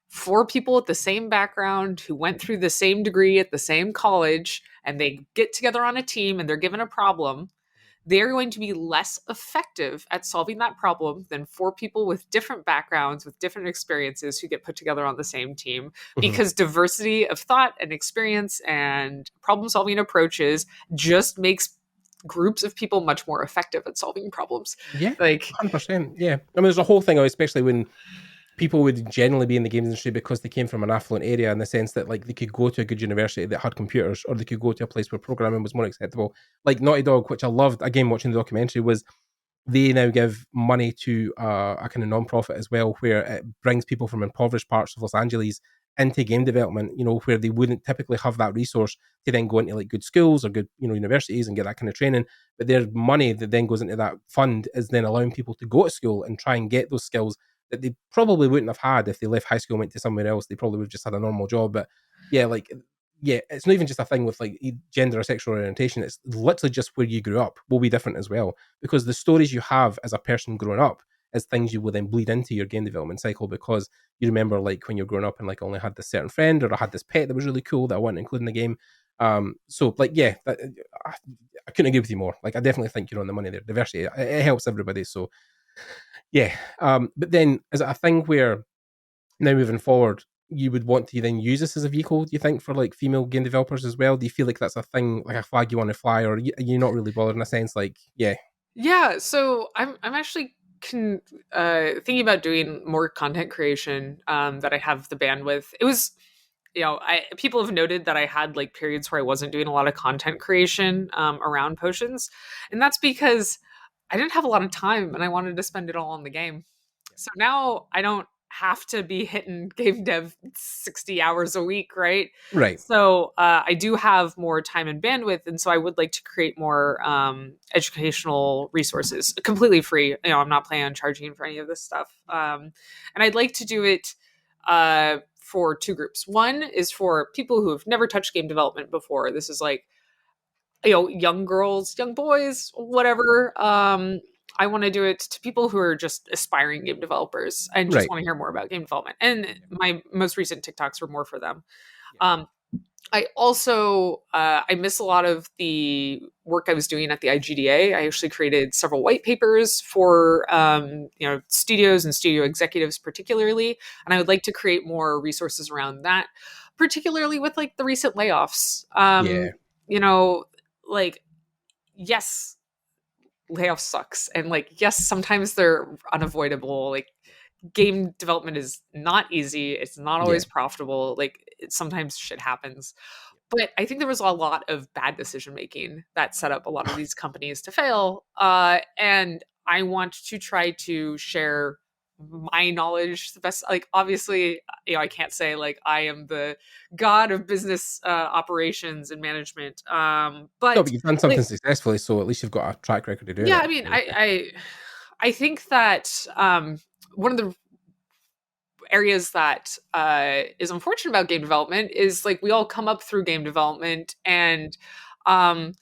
four people with the same background who went through the same degree at the same college and they get together on a team and they're given a problem, they're going to be less effective at solving that problem than four people with different backgrounds, with different experiences who get put together on the same team. mhm. Because diversity of thought and experience and problem solving approaches just makes groups of people much more effective at solving problems. Yeah, Like, 100%. Yeah, I mean, there's a whole thing, especially when people would generally be in the games industry because they came from an affluent area, in the sense that like they could go to a good university that had computers, or they could go to a place where programming was more acceptable. Like Naughty Dog, which I loved, again watching the documentary, was they now give money to a kind of non-profit as well, where it brings people from impoverished parts of Los Angeles into game development, where they wouldn't typically have that resource to then go into like good schools or good, universities and get that kind of training. But their money that then goes into that fund is then allowing people to go to school and try and get those skills that they probably wouldn't have had if they left high school and went to somewhere else. They probably would have just had a normal job. But yeah, like, yeah, it's not even just a thing with like gender or sexual orientation. It's literally just where you grew up will be different as well, because the stories you have as a person growing up is things you will then bleed into your game development cycle, because you remember like when you're growing up and like only had this certain friend, or I had this pet that was really cool that I want to include in the game. So like, yeah, I couldn't agree with you more. Like, I definitely think you're on the money there. Diversity, it helps everybody. So yeah. But then is it a thing where now moving forward, you would want to then use this as a vehicle, do you think, for like female game developers as well? Do you feel like that's a thing, like a flag you want to fly, or you're not really bothered in a sense? Like, yeah, Yeah, so I'm actually thinking about doing more content creation that I have the bandwidth. It was, I people have noted that I had like periods where I wasn't doing a lot of content creation around potions, and that's because I didn't have a lot of time and I wanted to spend it all on the game. So now I don't have to be hitting game dev 60 hours a week, right? right, So I do have more time and bandwidth, and so I would like to create more educational resources, completely free. I'm not planning on charging for any of this stuff, and I'd like to do it for two groups. One is for people who have never touched game development before. This is like young girls, young boys, whatever. I want to do it to people who are just aspiring game developers and just right, want to hear more about game development. And my most recent TikToks were more for them. yeah, Um, I also I miss a lot of the work I was doing at the IGDA. I actually created several white papers for studios and studio executives particularly, and I would like to create more resources around that, particularly with like the recent layoffs. yeah, You know, like yes, layoff sucks, and like yes, sometimes they're unavoidable. Like game development is not easy, it's not yeah, always profitable, like sometimes shit happens, but I think there was a lot of bad decision making that set up a lot of these companies to fail, and I want to try to share my knowledge the best. Like obviously, I can't say like I am the god of business operations and management, No, but but you've done like something successfully, so at least you've got a track record of doing yeah, it. I mean, So, I think that one of the areas that is unfortunate about game development is like we all come up through game development, and um,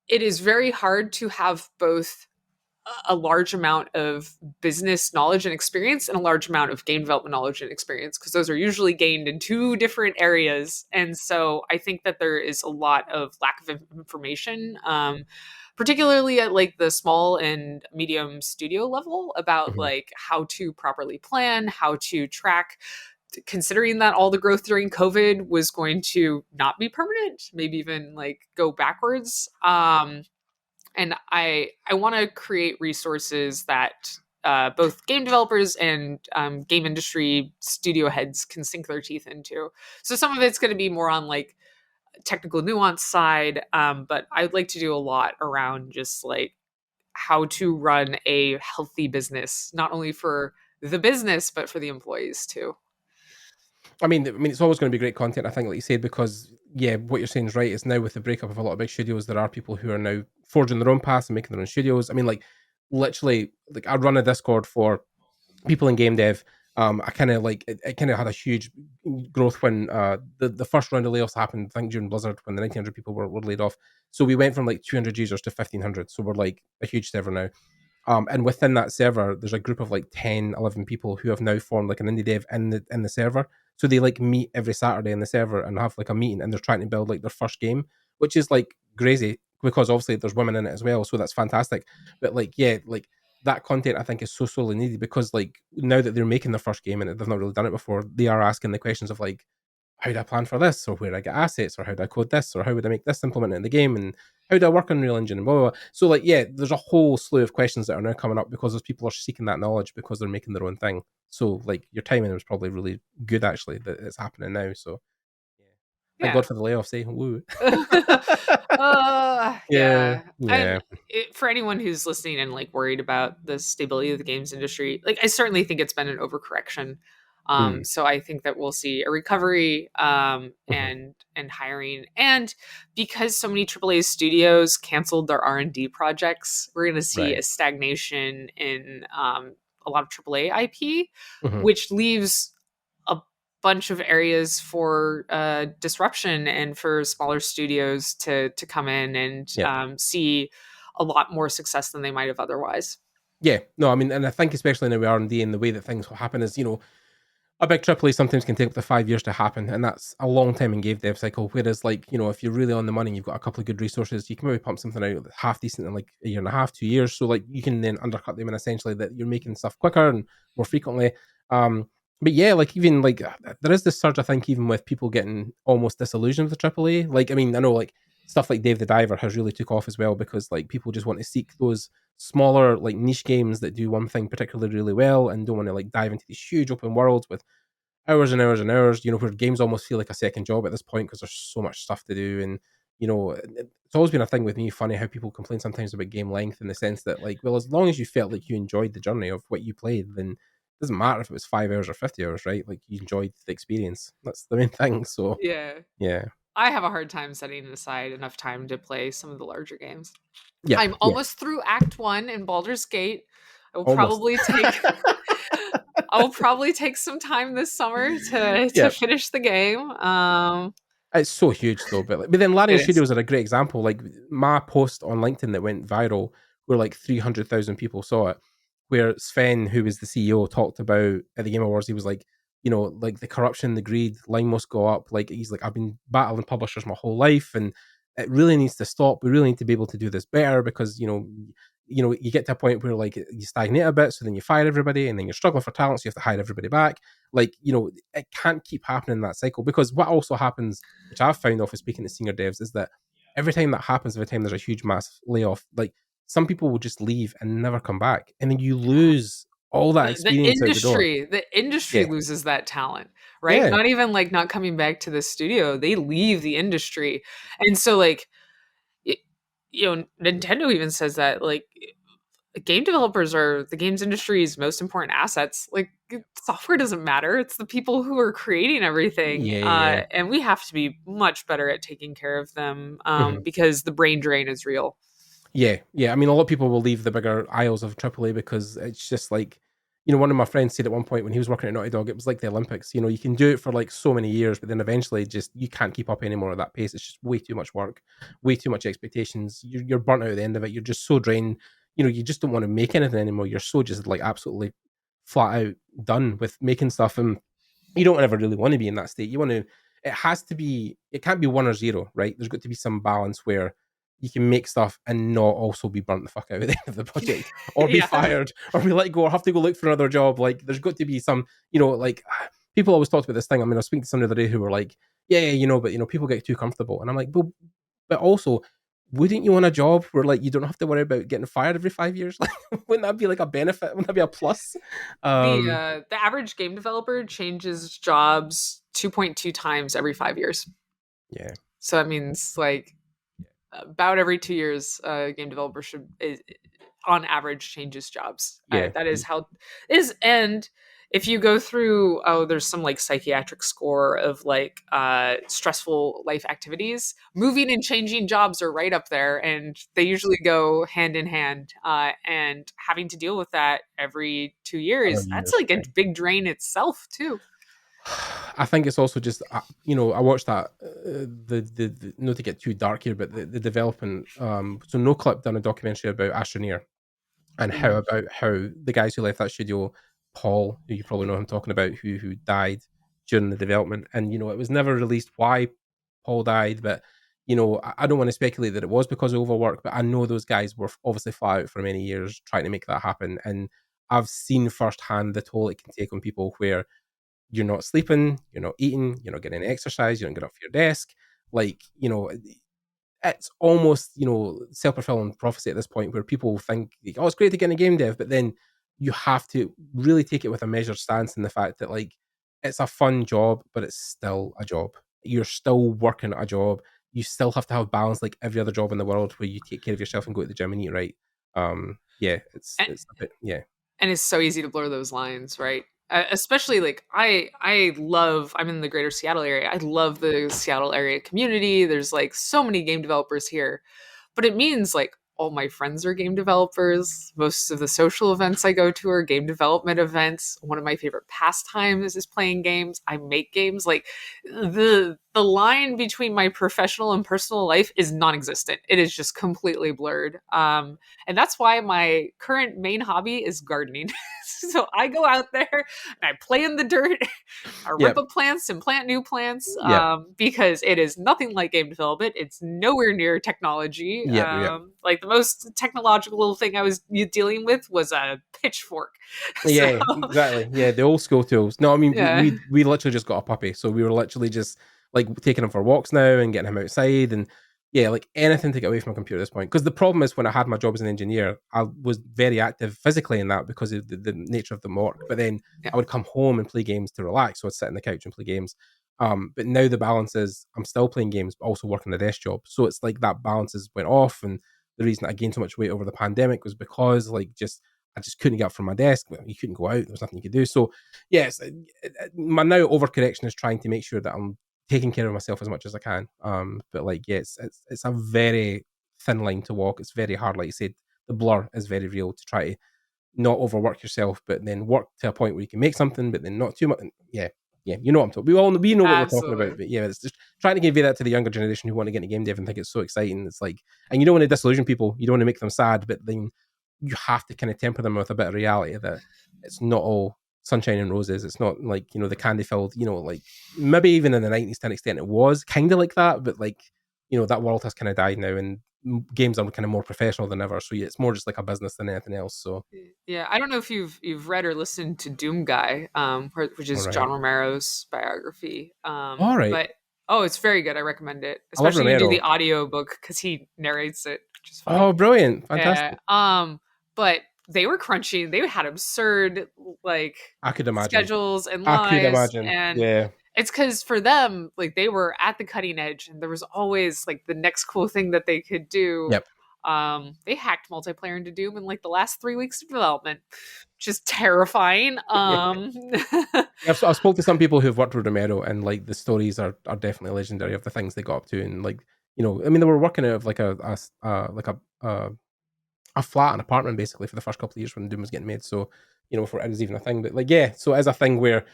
it is very hard to have both a large amount of business knowledge and experience and a large amount of game development knowledge and experience, because those are usually gained in two different areas. And so I think that there is a lot of lack of information, particularly at like the small and medium studio level, about mhm, like how to properly plan, how to track, considering that all the growth during COVID was going to not be permanent, maybe even like go backwards. And I want to create resources that both game developers and game industry studio heads can sink their teeth into. So some of it's going to be more on like technical nuance side, but I'd like to do a lot around just like how to run a healthy business, not only for the business but for the employees too. I mean, it's always going to be great content. I think, like you said, because yeah, what you're saying is right. It's now with the breakup of a lot of big studios, there are people who are now forging their own paths and making their own studios. I mean, like literally, like I run a Discord for people in game dev. I kind of like it kind of had a huge growth when the first round of layoffs happened. I think during Blizzard when the 1900 people were laid off. So we went from like 200 users to 1500. So we're like a huge server now. And within that server, there's a group of like 10, 11 people who have now formed like an indie dev in the server. So they like meet every Saturday in the server and have like a meeting, and they're trying to build like their first game, which is like crazy because obviously there's women in it as well. So that's fantastic. But like, yeah, like that content I think is so sorely needed because like now that they're making their first game and they've not really done it before, they are asking the questions of like, how do I plan for this, or where do I get assets, or how do I code this, or how would I make this implement in the game, and how do I work on Unreal Engine, and blah, blah, blah. So, like, yeah, there's a whole slew of questions that are now coming up because those people are seeking that knowledge because they're making their own thing. So, like, your timing was probably really good, actually, that it's happening now. So, yeah. Thank Yeah. God for the layoffs, eh? Woo. Yeah, Yeah. And yeah. for anyone who's listening and like worried about the stability of the games industry, like I certainly think it's been an overcorrection. Mm, So I think that we'll see a recovery, mhm. and hiring, and because so many AAA studios canceled their R&D projects, we're going to see a Right. stagnation in a lot of AAA IP, Mhm. which leaves a bunch of areas for disruption and for smaller studios to come in and Yep. see a lot more success than they might have otherwise. Yeah. No, I mean, and I think especially now with R&D and the way that things will happen is, a big AAA sometimes can take up to 5 years to happen, and that's a long time in game dev cycle. Whereas, like, if you're really on the money, you've got a couple of good resources, you can maybe pump something out that's half decent in like a year and a half, 2 years. So, like, you can then undercut them and essentially that you're making stuff quicker and more frequently. Um, But yeah, like even like there is this surge, I think, even with people getting almost disillusioned with the AAA. Like, I mean, I know like stuff like Dave the Diver has really took off as well because like people just want to seek those smaller like niche games that do one thing particularly really well and don't want to like dive into these huge open worlds with hours and hours and hours, where games almost feel like a second job at this point because there's so much stuff to do. And, it's always been a thing with me, funny how people complain sometimes about game length in the sense that, like, well, as long as you felt like you enjoyed the journey of what you played, then it doesn't matter if it was 5 hours or 50 hours, right? Like, you enjoyed the experience. That's the main thing. So, Yeah. yeah. I have a hard time setting aside enough time to play some of the larger games. Yep. I'm Yeah. almost through Act 1 in Baldur's Gate. I will Almost. probably take I will probably take some time this summer to Yeah. finish the game. It's so huge though, but then Larian It is. Studios are a great example. Like my post on LinkedIn that went viral, where like 300,000 people saw it, where Sven, who was the CEO, talked about at the Game Awards. He was like, like the corruption, the greed, line must go up. Like he's like, I've been battling publishers my whole life, and it really needs to stop. We really need to be able to do this better because you get to a point where like you stagnate a bit, so then you fire everybody, and then you're struggling for talent, so you have to hire everybody back. Like it can't keep happening in that cycle because what also happens, which I've found off of speaking to senior devs, is that every time that happens, every time there's a huge massive layoff, like some people will just leave and never come back, and then you lose all that The experience out the door. industry Yeah, loses that talent, right? yeah, Not even like not coming back to the studio, they leave the industry. And so like it, Nintendo even says that like game developers are the games industry's most important assets. Like software doesn't matter; it's the people who are creating everything, yeah. and we have to be much better at taking care of them Mhm. because the brain drain is real. Yeah, yeah. I mean, a lot of people will leave the bigger aisles of AAA because it's just like, one of my friends said at one point when he was working at Naughty Dog, it was like the Olympics. You can do it for like so many years, but then eventually just you can't keep up anymore at that pace. It's just way too much work, way too much expectations. You're burnt out at the end of it. You're just so drained. You just don't want to make anything anymore. You're so just like absolutely flat out done with making stuff. And you don't ever really want to be in that state. You want to, it has to be, it can't be one or zero, right? There's got to be some balance where you can make stuff and not also be burnt the fuck out at the end of the project or be Yeah. fired or be let go or have to go look for another job. Like there's got to be some, like people always talked about this thing. I mean, I was speaking to somebody the other day who were like, yeah, but people get too comfortable. And I'm like, but also, wouldn't you want a job where like you don't have to worry about getting fired every 5 years? Like, wouldn't that be like a benefit? Wouldn't that be a plus? Um, The average game developer changes jobs 2.2 times every 5 years. yeah, So that means like about every 2 years, a game developer on average, changes jobs. yeah, That is how it is. And if you go through, there's some like psychiatric score of like stressful life activities. Moving and changing jobs are right up there, and they usually go hand in hand. And having to deal with that every 2 years, that's years. like a big drain itself too. I think it's also just I watched that the not to get too dark here, but the development. So No Clip done a documentary about Astroneer and how Mhm. about how the guys who left that studio, Paul, who you probably know him talking about, who died during the development, and it was never released why Paul died, but I don't want to speculate that it was because of overwork, but I know those guys were obviously flat out for many years trying to make that happen, and I've seen firsthand the toll it can take on people where you're not sleeping, you're not eating, you're not getting any exercise, you don't get off your desk. Like, it's almost, self fulfilling prophecy at this point where people think, oh, it's great to get in a game dev, but then you have to really take it with a measured stance in the fact that, like, it's a fun job, but it's still a job. You're still working at a job. You still have to have balance like every other job in the world where you take care of yourself and go to the gym and eat right. Yeah, it's a bit, yeah, And it's so easy to blur those lines, right? Especially like I'm in the greater Seattle area. I love the Seattle area community. There's like so many game developers here, but it means like all my friends are game developers. Most of the social events I go to are game development events. One of my favorite pastimes is playing games. I make games. Like the line between my professional and personal life is non-existent. It is just completely blurred. And that's why my current main hobby is gardening. So I go out there and I play in the dirt. I rip Yep. up plants and plant new plants, Yep. because it is nothing like game development. It's nowhere near technology. Yep. Yep. Like the most technological thing I was dealing with was a pitchfork. So Yeah, exactly. Yeah, the old school tools. No, I mean yeah, we literally just got a puppy, so we were literally just like taking him for walks now and getting him outside, and yeah, like anything to get away from a computer at this point. Because the problem is when I had my job as an engineer, I was very active physically in that because of the nature of the work. But then yeah, I would come home and play games to relax, so I'd sit on the couch and play games. But now the balance is I'm still playing games, but also working a desk job. So it's like that balance has went off, and the reason I gained so much weight over the pandemic was because like just I just couldn't get up from my desk. You couldn't go out. There was nothing you could do. So, yes, my now overcorrection is trying to make sure that I'm taking care of myself as much as I can. But like, yeah, it's a very thin line to walk. It's very hard. Like you said, the blur is very real to try to not overwork yourself, but then work to a point where you can make something, but then not too much. Yeah, yeah, you know what I'm talking. We know what we're talking about, absolutely. but yeah, it's just trying to convey that to the younger generation who want to get into game dev and think it's so exciting. It's like, and you don't want to disillusion people. You don't want to make them sad, but then you have to kind of temper them with a bit of reality that it's not all sunshine and roses. It's not like the candy filled. Like maybe even in the 90s to an extent it was kind of like that, but like that world has kind of died now, and games are kind of more professional than ever. So yeah, it's more just like a business than anything else. So Yeah, I don't know if you've read or listened to Doom Guy, which all is right, John Romero's biography. all right. But oh, it's very good. I recommend it, I love especially you do the Romero. audio book because he narrates it, which is funny. Oh, brilliant, Yeah. fantastic. But they were crunchy. They had absurd like I could imagine. schedules and I could lies, imagine. and Yeah. it's because for them, like they were at the cutting edge, and there was always like the next cool thing that they could do. Yep. They hacked multiplayer into Doom in like the last 3 weeks of development, which is terrifying. Yeah. I've spoke to some people who've worked with Romero, and like the stories are definitely legendary of the things they got up to, and like I mean, they were working out of like a flat, an apartment basically for the first couple of years when Doom was getting made. So before it was even a thing, but like yeah, so as a thing where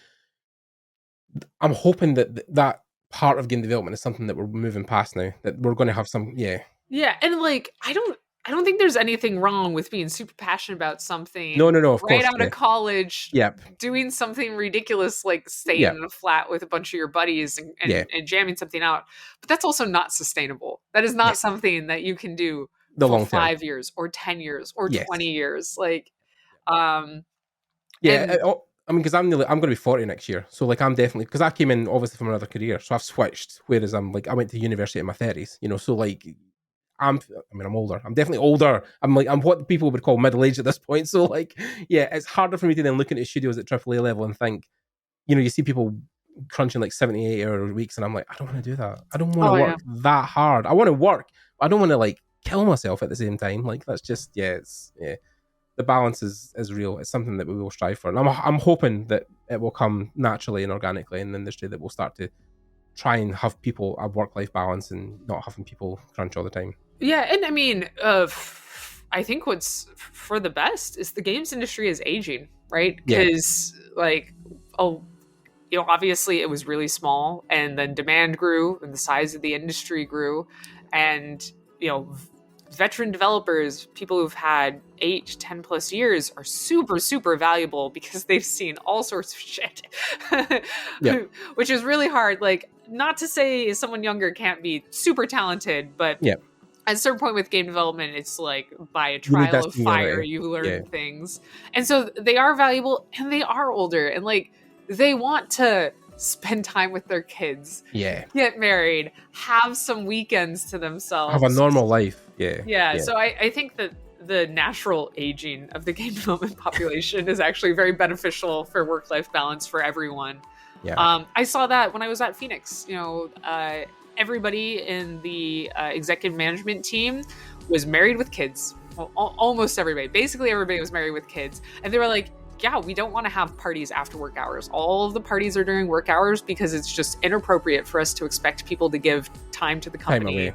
I'm hoping that that part of game development is something that we're moving past now. That we're going to have some yeah. Yeah, and like I don't think there's anything wrong with being super passionate about No, something no, no. Of right course, out yeah. of college, Yep. doing something ridiculous like staying Yep. in a flat with a bunch of your buddies and, Yeah. and, and jamming something out. But that's also not sustainable. That is Yeah. not something that you can do The for long term. 5 years or 10 years or Yes. 20 years. Like um Yeah. and I mean, because I'm going to be 40 next year, so like I'm definitely because I came in obviously from another career, so I've switched. Whereas I'm like I went to university in my 30s, so like I'm older. I'm definitely older. I'm what people would call middle aged at this point. So like, yeah, it's harder for me to then look into studios at AAA level and think, you see people crunching like 78-hour weeks, and I'm like, I don't want to do that. I don't want to oh work yeah. that hard. I want to work. I don't want to like kill myself at the same time. Like that's just yeah. The balance is real. It's something that we will strive for, and I'm hoping that it will come naturally and organically in the industry that we'll start to try and have people a work life balance and not having people crunch all the time. Yeah, and I mean, I think what's for the best is the games industry is aging, right? Yeah, Because like, oh, obviously it was really small, and then demand grew, and the size of the industry grew, and veteran developers, people who've had 8 to 10 plus years, are super super valuable because they've seen all sorts of shit, yeah, which is really hard. Like, not to say someone younger can't be super talented, but yeah. at a certain point with game development, it's like by a You need trial that of fire, seniority. you Yeah, learn things. And so they are valuable, and they are older, and like they want to spend time with their kids, yeah. get married, have some weekends to Have a themselves. normal life. Yeah, Yeah. yeah, So I think that the natural aging of the game development population is actually very beneficial for work-life balance for everyone. yeah, I saw that when I was at Phoenix. Everybody in the executive management team was married with kids. Well, almost everybody. Basically, everybody was married with kids. And they were like, yeah, we don't want to have parties after work hours. All of the parties are during work hours because it's just inappropriate for us to expect people to give time to the time company away.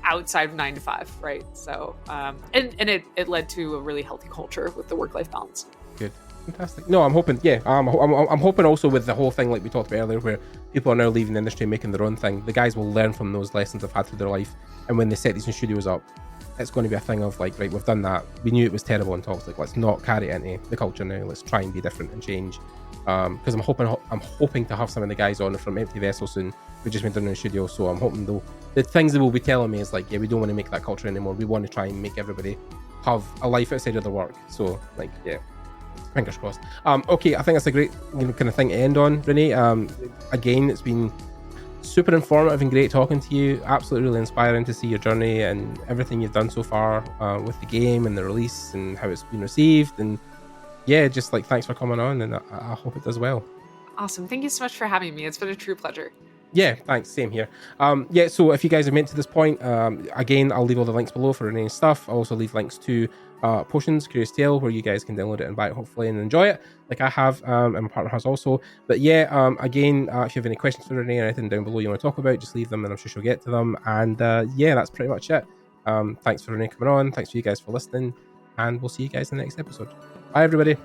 outside of 9 to 5, right? So, and it led to a really healthy culture with the work-life balance. Good. Fantastic. No, I'm hoping. Yeah, I'm hoping also with the whole thing like we talked about earlier, where people are now leaving the industry, making their own thing. The guys will learn from those lessons they've had through their life, and when they set these new studios up, it's going to be a thing of like, right, we've done that. We knew it was terrible and toxic. Let's not carry it into the culture now. Let's try and be different and change. Because I'm hoping to have some of the guys on from Empty Vessel soon. We just went down in the studio, so I'm hoping though the things they will be telling me is like, yeah, we don't want to make that culture anymore. We want to try and make everybody have a life outside of their work. So like, yeah, fingers crossed. Okay, I think that's a great kind of thing to end on, Renee. Again, it's been super informative and great talking to you. Absolutely really inspiring to see your journey and everything you've done so far with the game and the release and how it's been received. And yeah, just like thanks for coming on, and I hope it does well. Awesome. Thank you so much for having me. It's been a true pleasure. Yeah, thanks. Same here. Yeah, so if you guys have made it to this point, again, I'll leave all the links below for Renee's stuff. I'll also leave links to Potions, Curious Tale, where you guys can download it and buy it, hopefully, and enjoy it, like I have, and my partner has also. But yeah, again, if you have any questions for Renee or anything down below you want to talk about, just leave them, and I'm sure she'll get to them. And yeah, that's pretty much it. Thanks for Renee coming on. Thanks for you guys for listening, and we'll see you guys in the next episode. Bye, everybody.